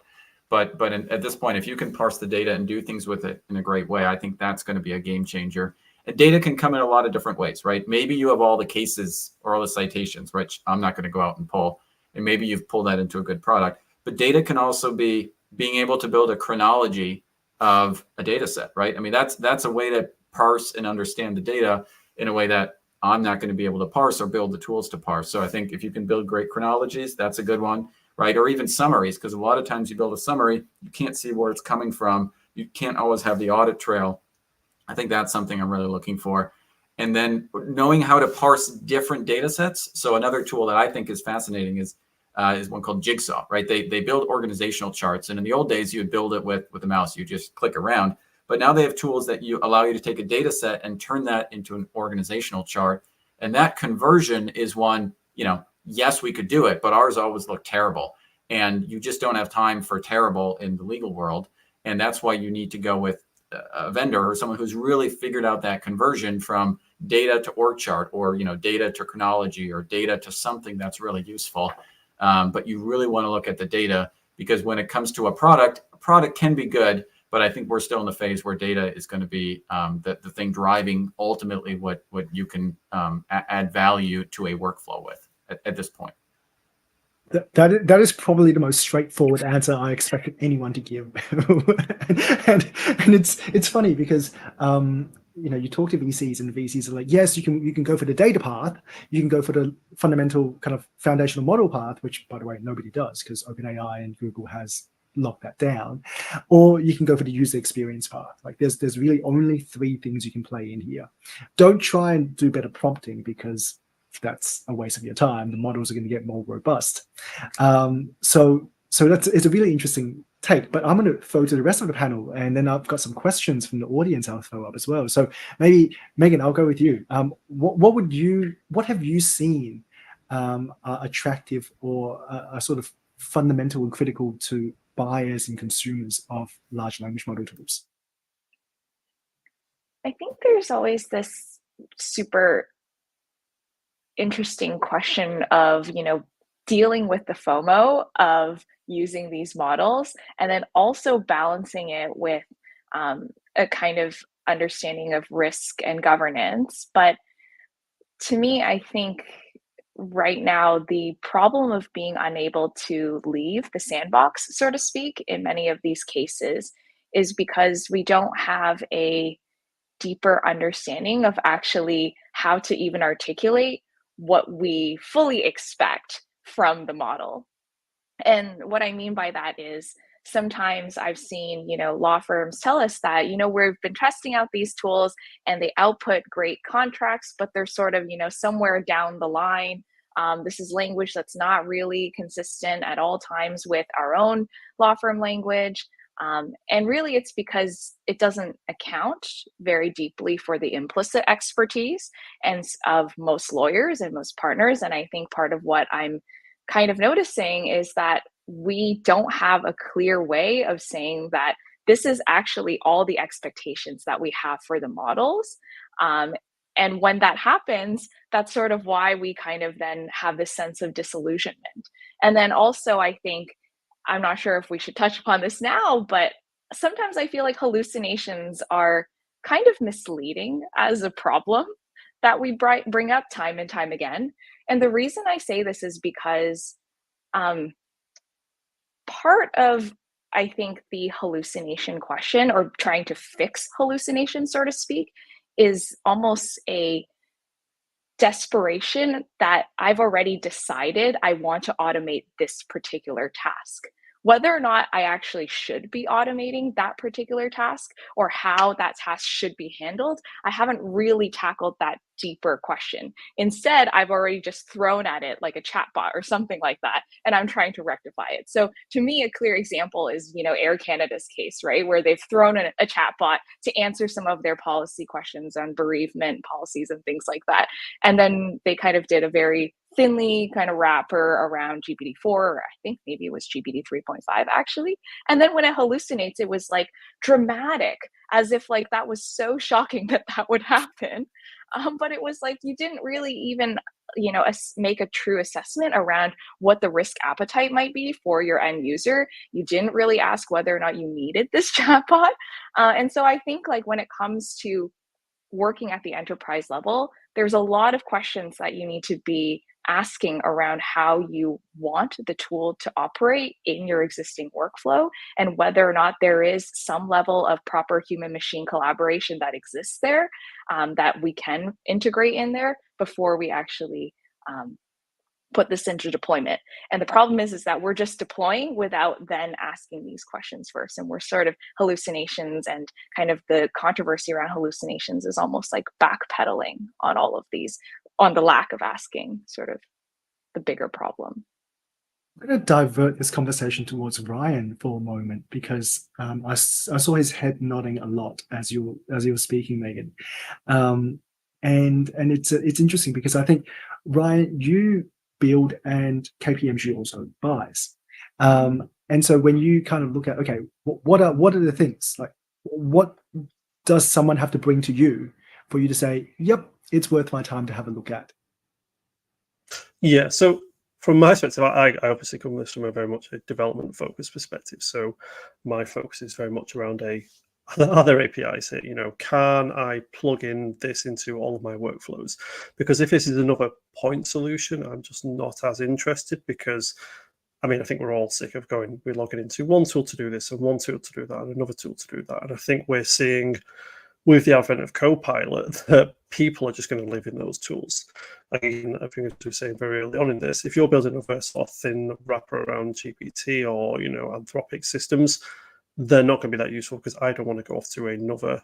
D: but at this point, if you can parse the data and do things with it in a great way, I think that's going to be a game changer. And data can come in a lot of different ways, right? Maybe you have all the cases or all the citations, which I'm not going to go out and pull, and maybe you've pulled that into a good product. But data can also be being able to build a chronology of a data set, right? That's a way to parse and understand the data in a way that I'm not going to be able to parse or build the tools to parse. So I think if you can build great chronologies, that's a good one, right? Or even summaries, because a lot of times you build a summary, you can't see where it's coming from. You can't always have the audit trail. I think that's something I'm really looking for. And then knowing how to parse different data sets. So another tool that I think is fascinating is one called Jigsaw, right? They build organizational charts. And in the old days, you would build it with a mouse. You just click around. But now they have tools that allow you to take a data set and turn that into an organizational chart. And that conversion is one, yes, we could do it, but ours always look terrible. And you just don't have time for terrible in the legal world. And that's why you need to go with a vendor or someone who's really figured out that conversion from data to org chart, or data to chronology, or data to something that's really useful. But you really want to look at the data, because when it comes to a product can be good, but I think we're still in the phase where data is going to be the thing driving ultimately what you can add value to a workflow with at this point.
A: That is probably the most straightforward answer I expected anyone to give. and it's funny because you talk to VCs and VCs are like, yes, you can go for the data path, you can go for the fundamental kind of foundational model path, which by the way nobody does because OpenAI and Google has locked that down, or you can go for the user experience path. Like there's really only 3 things you can play in here. Don't try and do better prompting because that's a waste of your time. The models are going to get more robust. So it's a really interesting take, but I'm going to throw to the rest of the panel, and then I've got some questions from the audience I'll throw up as well. So maybe Megan, I'll go with you. What have you seen attractive or a sort of fundamental and critical to buyers and consumers of large language model tools?
E: I think there's always this super interesting question of, dealing with the FOMO of using these models, and then also balancing it with a kind of understanding of risk and governance. But to me, I think right now, the problem of being unable to leave the sandbox, so to speak, in many of these cases is because we don't have a deeper understanding of actually how to even articulate what we fully expect from the model. And what I mean by that is sometimes I've seen, law firms tell us that, we've been testing out these tools and they output great contracts, but they're sort of, somewhere down the line. This is language that's not really consistent at all times with our own law firm language. And really, it's because it doesn't account very deeply for the implicit expertise and of most lawyers and most partners. And I think part of what I'm kind of noticing is that we don't have a clear way of saying that this is actually all the expectations that we have for the models. And when that happens, that's sort of why we kind of then have this sense of disillusionment. And then also, I think, I'm not sure if we should touch upon this now, but sometimes I feel like hallucinations are kind of misleading as a problem that we bring up time and time again. And the reason I say this is because part of, I think, the hallucination question, or trying to fix hallucination, so to speak, is almost a desperation that I've already decided I want to automate this particular task. Whether or not I actually should be automating that particular task or how that task should be handled, I haven't really tackled that deeper question. Instead, I've already just thrown at it like a chatbot or something like that, and I'm trying to rectify it. So to me, a clear example is, Air Canada's case, right, where they've thrown in a chatbot to answer some of their policy questions on bereavement policies and things like that. And then they kind of did a very thinly kind of wrapper around GPT-4, or I think maybe it was GPT 3.5 actually. And then when it hallucinates, it was like dramatic, as if like that was so shocking that would happen. But it was like you didn't really even, make a true assessment around what the risk appetite might be for your end user. You didn't really ask whether or not you needed this chatbot. And so I think like when it comes to working at the enterprise level, there's a lot of questions that you need to be asking around how you want the tool to operate in your existing workflow, and whether or not there is some level of proper human machine collaboration that exists there, that we can integrate in there before we actually put this into deployment. And the problem is that we're just deploying without then asking these questions first. And we're sort of hallucinations, and kind of the controversy around hallucinations is almost like backpedaling on all of these, on the lack of asking sort of the bigger problem.
A: I'm going to divert this conversation towards Ryan for a moment, because I saw his head nodding a lot as you were speaking, Megan. And it's interesting because I think, Ryan, you build and KPMG also buys. And so when you kind of look at, okay, what are the things, like what does someone have to bring to you for you to say, yep, it's worth my time to have a look at?
B: Yeah, so From my perspective, I obviously come this from a very much a development focused perspective. So my focus is very much around are there APIs here? Can I plug in this into all of my workflows? Because if this is another point solution, I'm just not as interested, because I think we're all sick of we're logging into one tool to do this and one tool to do that and another tool to do that. And I think we're seeing with the advent of Copilot that people are just going to live in those tools. Again, I think as we were saying very early on in this, if you're building a very sort of thin wrapper around GPT or Anthropic systems, they're not going to be that useful, because I don't want to go off to another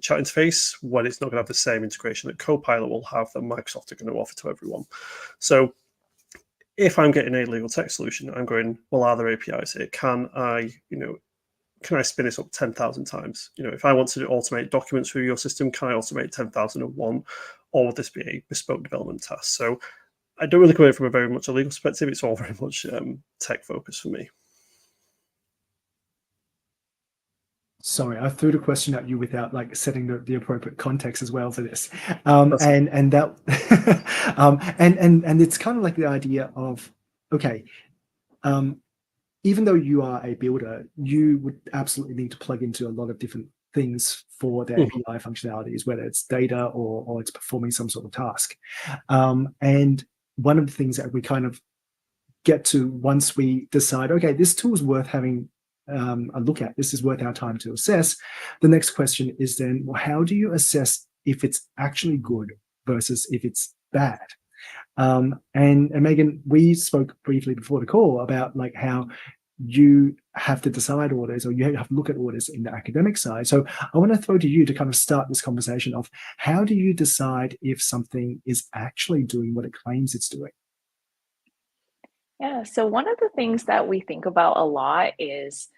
B: chat interface when it's not going to have the same integration that Copilot will have that Microsoft are going to offer to everyone. So if I'm getting a legal tech solution, I'm going, well, are there APIs here? Can I spin this up 10,000 times? If I want to automate documents through your system, can I automate 10,001? Or would this be a bespoke development task? So I don't really come at it from a very much a legal perspective. It's all very much tech focused for me.
A: Sorry, I threw the question at you without setting the appropriate context as well for this, and that, and it's kind of like the idea of, okay, even though you are a builder, you would absolutely need to plug into a lot of different things for the API functionalities, whether it's data or it's performing some sort of task, and one of the things that we kind of get to once we decide, okay, this tool is worth having a look at, this is worth our time to assess. The next question is then, well, how do you assess if it's actually good versus if it's bad? And Megan, we spoke briefly before the call about how you have to decide orders, or you have to look at orders in the academic side. So I want to throw to you to kind of start this conversation of, how do you decide if something is actually doing what it claims it's doing?
E: Yeah, so one of the things that we think about a lot is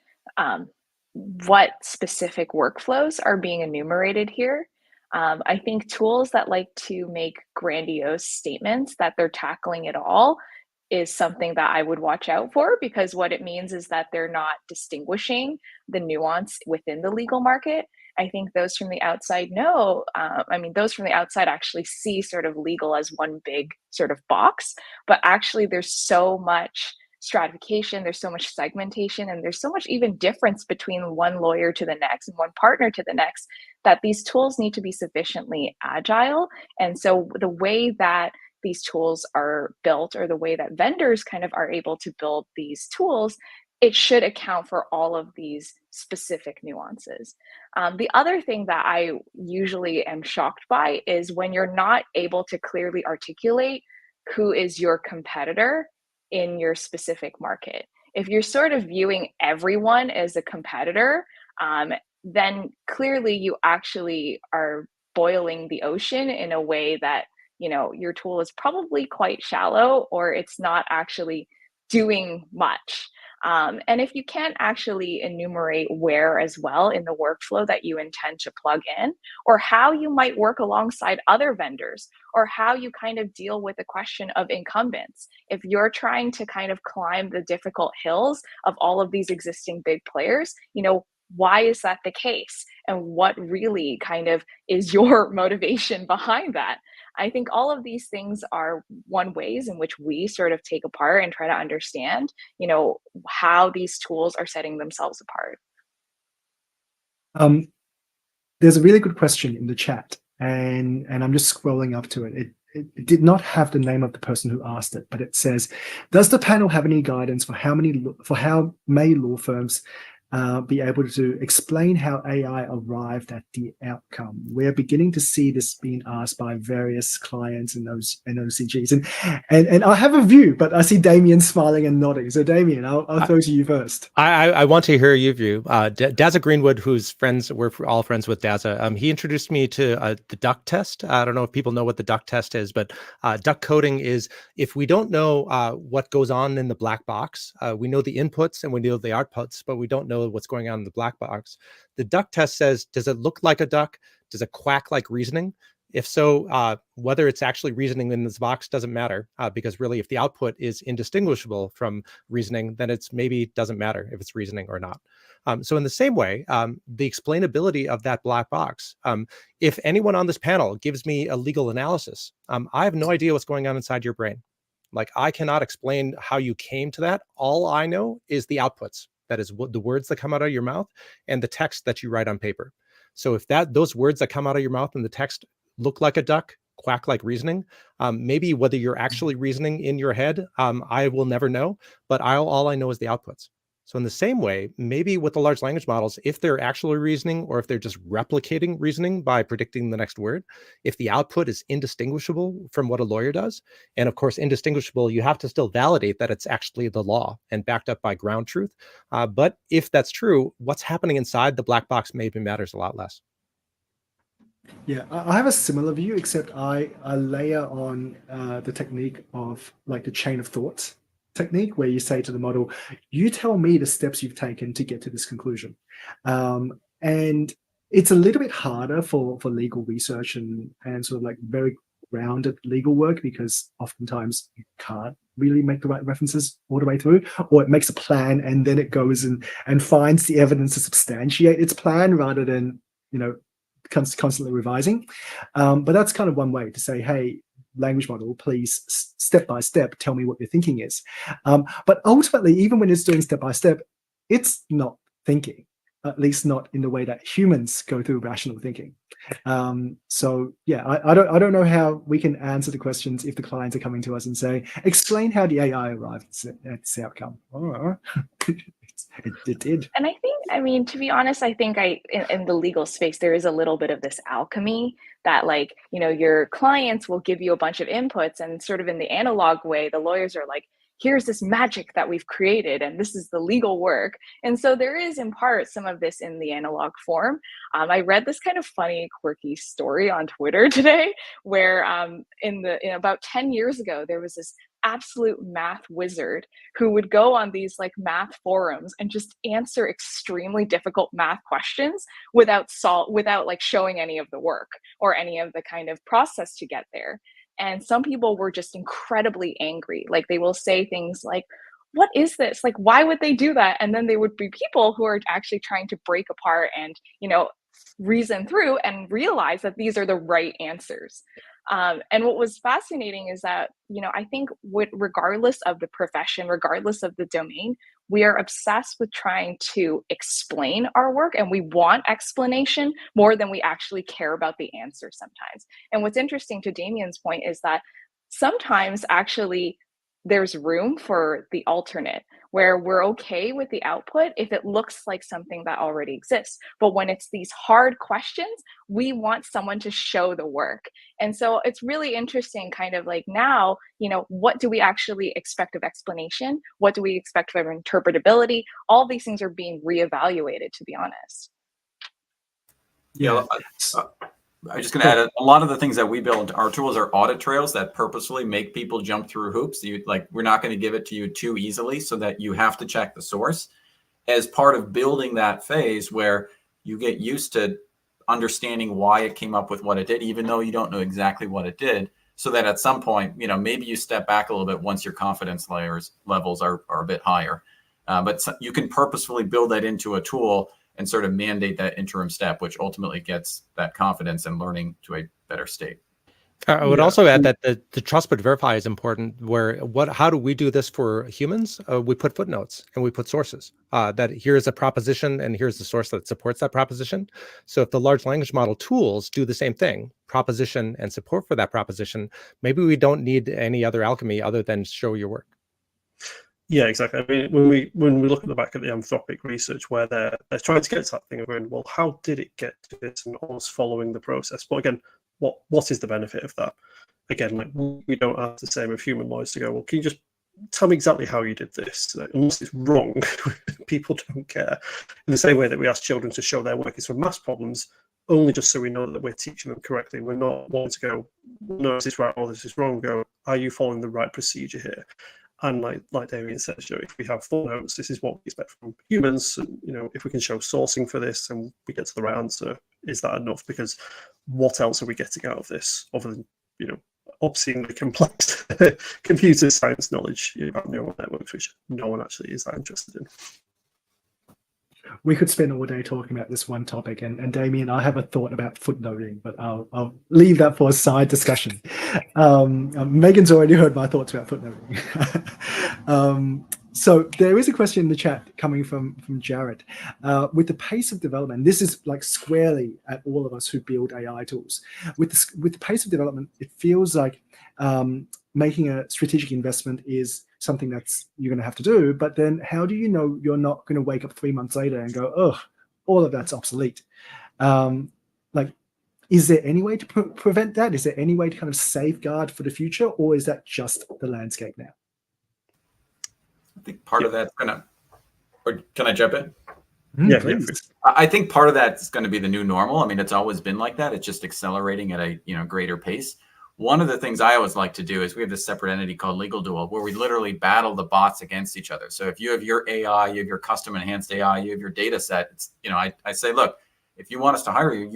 E: what specific workflows are being enumerated here. I think tools that like to make grandiose statements that they're tackling it all is something that I would watch out for, because what it means is that they're not distinguishing the nuance within the legal market. I think those from the outside know, those from the outside actually see sort of legal as one big sort of box, but actually there's so much stratification, there's so much segmentation, and there's so much even difference between one lawyer to the next and one partner to the next, that these tools need to be sufficiently agile. And so the way that these tools are built, or the way that vendors kind of are able to build these tools, it should account for all of these specific nuances. The other thing that I usually am shocked by is when you're not able to clearly articulate who is your competitor in your specific market. If you're sort of viewing everyone as a competitor, then clearly you actually are boiling the ocean in a way that your tool is probably quite shallow, or it's not actually doing much. And if you can't actually enumerate where as well in the workflow that you intend to plug in, or how you might work alongside other vendors, or how you kind of deal with the question of incumbents, if you're trying to kind of climb the difficult hills of all of these existing big players, why is that the case? And what really kind of is your motivation behind that? I think all of these things are one ways in which we sort of take apart and try to understand, how these tools are setting themselves apart.
A: There's a really good question in the chat, and I'm just scrolling up to it. It did not have the name of the person who asked it, but it says, does the panel have any guidance for how may law firms be able to explain how AI arrived at the outcome? We're beginning to see this being asked by various clients and OCGs, and I have a view, but I see Damien smiling and nodding. So Damien, I'll throw to you first.
C: I want to hear your view. Daza Greenwood, who's we're all friends with Daza. He introduced me to the duck test. I don't know if people know what the duck test is, but duck coding is, if we don't know what goes on in the black box, we know the inputs and we know the outputs, but we don't know what's going on in the black box. The duck test says, does it look like a duck? Does it quack like reasoning? If so, whether it's actually reasoning in this box doesn't matter, because really, if the output is indistinguishable from reasoning, then it's maybe doesn't matter if it's reasoning or not. So in the same way, the explainability of that black box, if anyone on this panel gives me a legal analysis, I have no idea what's going on inside your brain. Like, I cannot explain how you came to that. All I know is the outputs. That is what the words that come out of your mouth and the text that you write on paper. So if those words that come out of your mouth and the text look like a duck, quack like reasoning, maybe whether you're actually reasoning in your head, I will never know, but all I know is the outputs. So in the same way, maybe with the large language models, if they're actually reasoning or if they're just replicating reasoning by predicting the next word, if the output is indistinguishable from what a lawyer does, and of course, indistinguishable, you have to still validate that it's actually the law and backed up by ground truth. But if that's true, what's happening inside the black box maybe matters a lot less.
A: Yeah, I have a similar view, except I layer on the technique of like the chain of thoughts technique, where you say to the model, you tell me the steps you've taken to get to this conclusion. And it's a little bit harder for legal research and sort of like very grounded legal work, because oftentimes you can't really make the right references all the way through, or it makes a plan and then it goes and finds the evidence to substantiate its plan rather than, constantly revising. But that's kind of one way to say, hey, language model, please step by step tell me what your thinking is. But ultimately, even when it's doing step by step, it's not thinking, at least not in the way that humans go through rational thinking. So yeah, I don't know how we can answer the questions if the clients are coming to us and say, explain how the AI arrived at this outcome. It did.
E: And I mean, to be honest, I think in the legal space, there is a little bit of this alchemy that, like, your clients will give you a bunch of inputs, and sort of in the analog way, the lawyers are like, here's this magic that we've created, and this is the legal work. And so there is in part some of this in the analog form. I read this kind of funny, quirky story on Twitter today, where in about 10 years ago, there was this absolute math wizard who would go on these like math forums and just answer extremely difficult math questions without like showing any of the work or any of the kind of process to get there. And some people were just incredibly angry. Like, they will say things like, what is this? Like, why would they do that? And then there would be people who are actually trying to break apart and, reason through and realize that these are the right answers. And what was fascinating is that, I think regardless of the profession, regardless of the domain, we are obsessed with trying to explain our work, and we want explanation more than we actually care about the answer sometimes. And what's interesting, to Damien's point, is that sometimes actually there's room for the alternate, where we're okay with the output if it looks like something that already exists. But when it's these hard questions, we want someone to show the work. And so it's really interesting, kind of like now, what do we actually expect of explanation? What do we expect of interpretability? All these things are being reevaluated, to be honest.
D: Yeah. I'm just going to add, a lot of the things that we build, our tools are audit trails that purposefully make people jump through hoops. We're not going to give it to you too easily, so that you have to check the source as part of building that phase where you get used to understanding why it came up with what it did, even though you don't know exactly what it did, so that at some point, maybe you step back a little bit once your confidence levels are a bit higher. But you can purposefully build that into a tool and sort of mandate that interim step, which ultimately gets that confidence and learning to a better state.
C: I would also add that the trust but verify is important. How do we do this for humans? We put footnotes and we put sources. That here's a proposition and here's the source that supports that proposition. So if the large language model tools do the same thing, proposition and support for that proposition, maybe we don't need any other alchemy other than show your work.
B: Yeah, exactly. I mean, when we look at the back at the Anthropic research, where they're trying to get to that thing of going, well, how did it get to this, and almost following the process. But again, what is the benefit of that? Again, like, we don't ask the same of human lawyers to go, well, can you just tell me exactly how you did this? Unless it's wrong, people don't care. In the same way that we ask children to show their work is for maths problems, only just so we know that we're teaching them correctly. We're not wanting to go, no, this is right or this is wrong. Go, are you following the right procedure here? And like Damien said, if we have footnotes, this is what we expect from humans. And, if we can show sourcing for this and we get to the right answer, is that enough? Because what else are we getting out of this other than, obscenely complex computer science knowledge about neural networks, which no one actually is that interested in.
A: We could spend all day talking about this one topic, and Damien, I have a thought about footnoting, but I'll leave that for a side discussion. Megan's already heard my thoughts about footnoting. So there is a question in the chat coming from Jared. With the pace of development, this is like squarely at all of us who build AI tools. With the pace of development, it feels like making a strategic investment is something that's you're going to have to do. But then how do you know you're not going to wake up 3 months later and go, oh, all of that's obsolete? Like, is there any way to prevent that? Is there any way to kind of safeguard for the future, or is that just the landscape now?
D: I think part of that's gonna, or can I jump in?
B: Yeah,
A: Please.
D: I think part of that's going to be the new normal. I mean, it's always been like that. It's just accelerating at a greater pace. One of the things I always like to do is we have this separate entity called Legal Duel, where we literally battle the bots against each other. So if you have your AI, you have your custom enhanced AI, you have your data set, it's, I say, look, if you want us to hire you,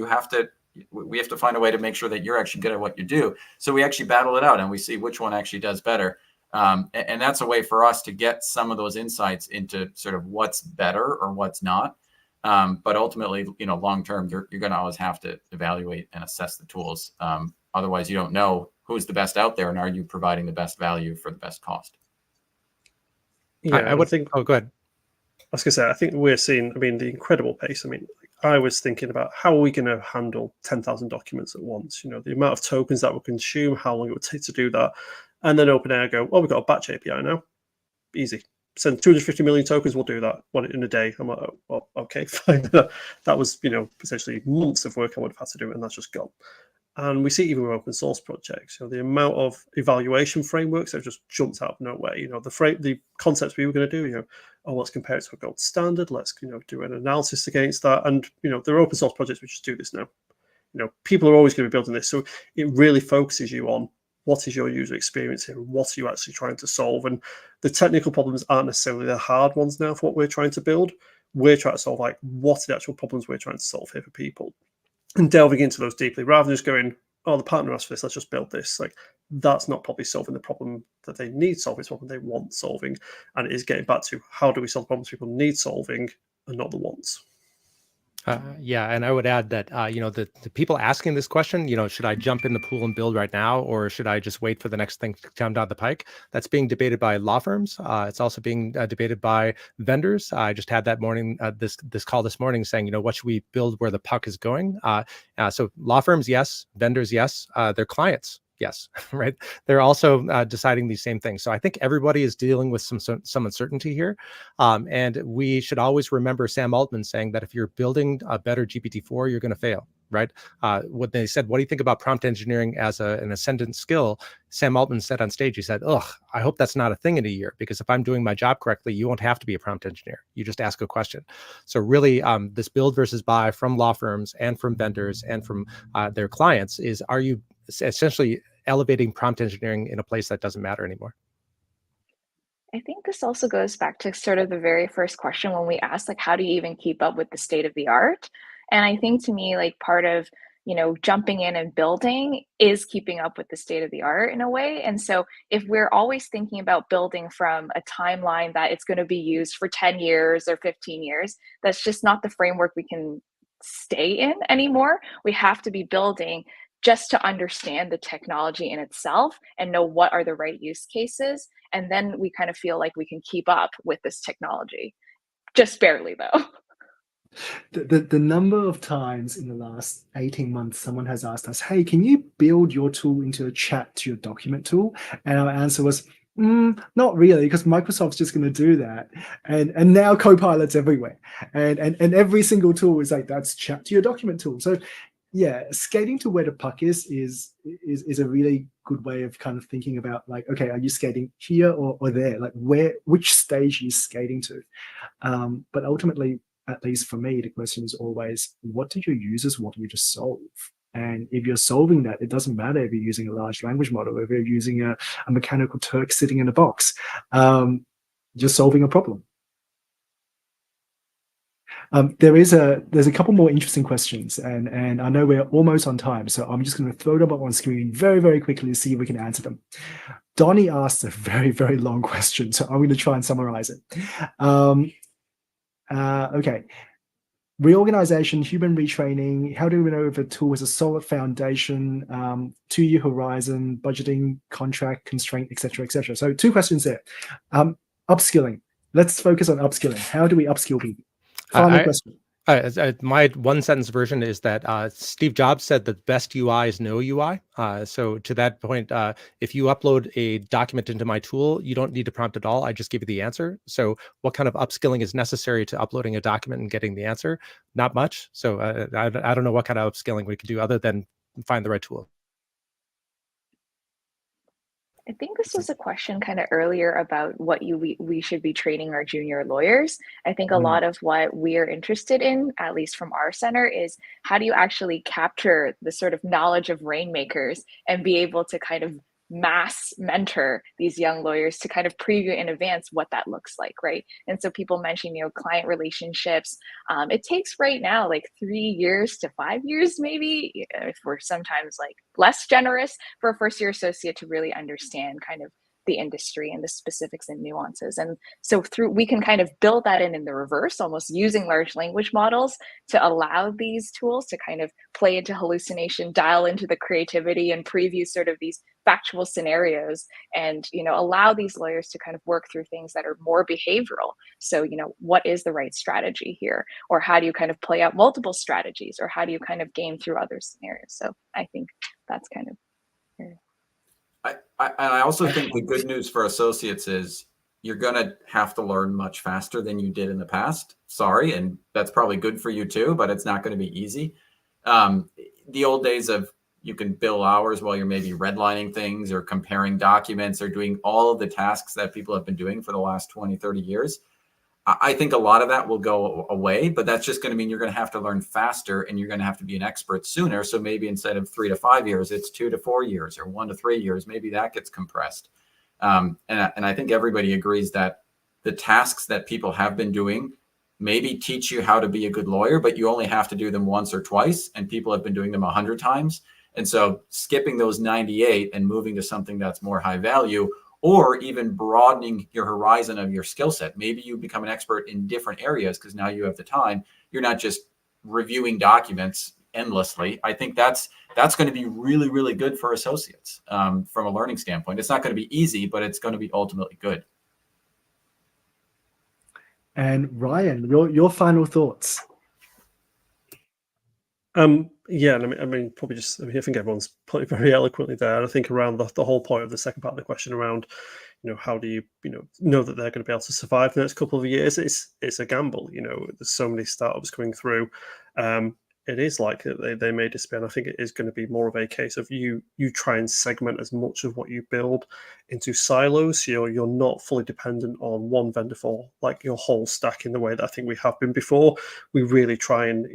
D: we have to find a way to make sure that you're actually good at what you do. So we actually battle it out and we see which one actually does better. And that's a way for us to get some of those insights into sort of what's better or what's not. But ultimately, long term, you're going to always have to evaluate and assess the tools. Otherwise, you don't know who's the best out there and are you providing the best value for the best cost.
B: Yeah,
C: I would
B: think.
C: Oh, go ahead.
B: I was going to say, I think we're seeing, the incredible pace. I was thinking about how are we going to handle 10,000 documents at once? The amount of tokens that will consume, how long it would take to do that. And then OpenAI go, well, we've got a batch API now. Easy. Send 250 million tokens, we'll do that in a day. I'm like, oh, well, okay, fine. That was, potentially months of work I would have had to do, and that's just gone. And we see even with open source projects, the amount of evaluation frameworks that just jumped out of nowhere. The concepts we were going to do, let's compare it to a gold standard. Let's, do an analysis against that. And, there are open source projects which just do this now. People are always going to be building this. So it really focuses you on what is your user experience here? What are you actually trying to solve? And the technical problems aren't necessarily the hard ones now for what we're trying to build. We're trying to solve what are the actual problems we're trying to solve here for people, and delving into those deeply rather than just going, oh, the partner asked for this, let's just build this. That's not probably solving the problem that they need solving, it's what they want solving. And it is getting back to how do we solve problems people need solving and not the wants.
C: Yeah, and I would add that the people asking this question, should I jump in the pool and build right now, or should I just wait for the next thing to come down the pike? That's being debated by law firms. It's also being debated by vendors. I just had that morning this call this morning saying, what should we build where the puck is going? So law firms, yes. Vendors, yes. Their clients, yes, right? They're also deciding these same things. So I think everybody is dealing with some uncertainty here. And we should always remember Sam Altman saying that if you're building a better GPT-4, you're going to fail, right? What they said, what do you think about prompt engineering as an ascendant skill? Sam Altman said on stage, he said, I hope that's not a thing in a year, because if I'm doing my job correctly, you won't have to be a prompt engineer. You just ask a question. So really, this build versus buy from law firms and from vendors and from their clients is, are you essentially elevating prompt engineering in a place that doesn't matter anymore?
E: I think this also goes back to sort of the very first question when we asked, how do you even keep up with the state of the art? And I think to me, part of, jumping in and building is keeping up with the state of the art in a way. And so if we're always thinking about building from a timeline that it's going to be used for 10 years or 15 years, that's just not the framework we can stay in anymore. We have to be building just to understand the technology in itself and know what are the right use cases. And then we kind of feel like we can keep up with this technology. Just barely, though.
A: The number of times in the last 18 months someone has asked us, hey, can you build your tool into a chat to your document tool? And our answer was, not really, because Microsoft's just going to do that. And now Copilot's everywhere. And every single tool is that's chat to your document tool. So yeah, skating to where the puck is a really good way of kind of thinking about okay, are you skating here or there? Which stage are you skating to? But ultimately, at least for me, the question is always, what do your users want you to solve? And if you're solving that, it doesn't matter if you're using a large language model, if you're using a Mechanical Turk sitting in a box, you're solving a problem. There's a couple more interesting questions, and I know we're almost on time, so I'm just going to throw them up on screen very, very quickly to see if we can answer them. Donnie asked a very, very long question, so I'm going to try and summarize it. Okay. Reorganization, human retraining. How do we know if a tool has a solid foundation, 2-year horizon, budgeting, contract, constraint, etc., etc.? So 2 questions there. Upskilling. Let's focus on upskilling. How do we upskill people? Final question.
C: My 1-sentence version is that Steve Jobs said that the best UI is no UI. So to that point, if you upload a document into my tool, you don't need to prompt at all. I just give you the answer. So what kind of upskilling is necessary to uploading a document and getting the answer? Not much. So I don't know what kind of upskilling we could do other than find the right tool.
E: I think this was a question kind of earlier about what we should be training our junior lawyers. I think a lot of what we're interested in, at least from our center, is how do you actually capture the sort of knowledge of rainmakers and be able to kind of mass mentor these young lawyers to kind of preview in advance what that looks like, right? And so people mention, client relationships. It takes right now like 3 years to 5 years, maybe, if we're sometimes like less generous, for a first-year associate to really understand kind of the industry and the specifics and nuances. And so we can kind of build that in the reverse, almost using large language models to allow these tools to kind of play into hallucination, dial into the creativity, and preview sort of these factual scenarios, and allow these lawyers to kind of work through things that are more behavioral. So what is the right strategy here, or how do you kind of play out multiple strategies, or how do you kind of game through other scenarios? So I think that's kind of
D: I also think the good news for associates is you're going to have to learn much faster than you did in the past. Sorry. And that's probably good for you too, but it's not going to be easy. The old days of you can bill hours while you're maybe redlining things or comparing documents or doing all of the tasks that people have been doing for the last 20, 30 years. I think a lot of that will go away, but that's just going to mean you're going to have to learn faster and you're going to have to be an expert sooner. So maybe instead of 3 to 5 years, it's 2 to 4 years or 1 to 3 years. Maybe that gets compressed. And I think everybody agrees that the tasks that people have been doing maybe teach you how to be a good lawyer, but you only have to do them once or twice, and people have been doing them 100 times. And so skipping those 98 and moving to something that's more high value, or even broadening your horizon of your skill set. Maybe you become an expert in different areas because now you have the time. You're not just reviewing documents endlessly. I think that's going to be really, really good for associates from a learning standpoint. It's not going to be easy, but it's going to be ultimately good.
A: And Ryan, your final thoughts.
B: Yeah, and I mean, probably just, I think everyone's put it very eloquently there. And I think around the whole point of the second part of the question around, how do you, know that they're going to be able to survive the next couple of years? It's a gamble. There's so many startups coming through. It is like they may disappear. And I think it is going to be more of a case of you try and segment as much of what you build into silos. You're not fully dependent on one vendor for like your whole stack in the way that I think we have been before. We really try and,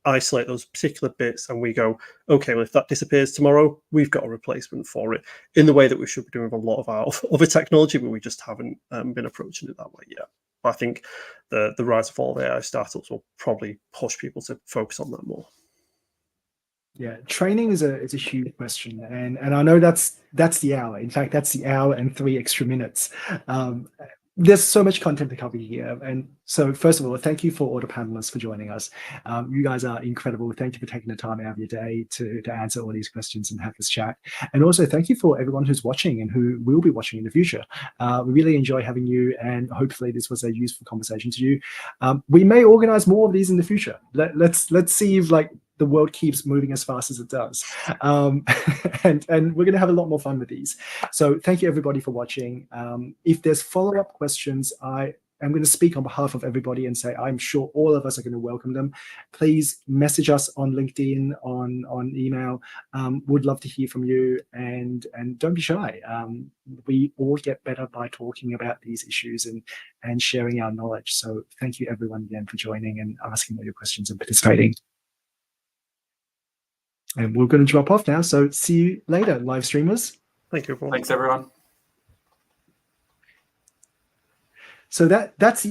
B: isolate those particular bits, and we go, okay, well, if that disappears tomorrow, we've got a replacement for it, in the way that we should be doing with a lot of our other technology, but we just haven't been approaching it that way yet. But I think the rise of all the AI startups will probably push people to focus on that more.
A: Yeah, training is a huge question, and I know that's the hour. In fact, that's the hour and 3 extra minutes. There's so much content to cover here. And so first of all, thank you for all the panelists for joining us. You guys are incredible. Thank you for taking the time out of your day to answer all these questions and have this chat. And also thank you for everyone who's watching and who will be watching in the future. We really enjoy having you, and hopefully this was a useful conversation to you. We may organize more of these in the future. Let's see if the world keeps moving as fast as it does. And we're going to have a lot more fun with these. So thank you everybody for watching. If there's follow-up questions, I am going to speak on behalf of everybody and say I'm sure all of us are going to welcome them. Please message us on LinkedIn, on email. Would love to hear from you, and don't be shy. We all get better by talking about these issues and sharing our knowledge. So thank you everyone again for joining and asking all your questions and participating. And we're going to drop off now. So see you later, live streamers.
B: Thank you, everyone.
D: Thanks, everyone.
A: So that's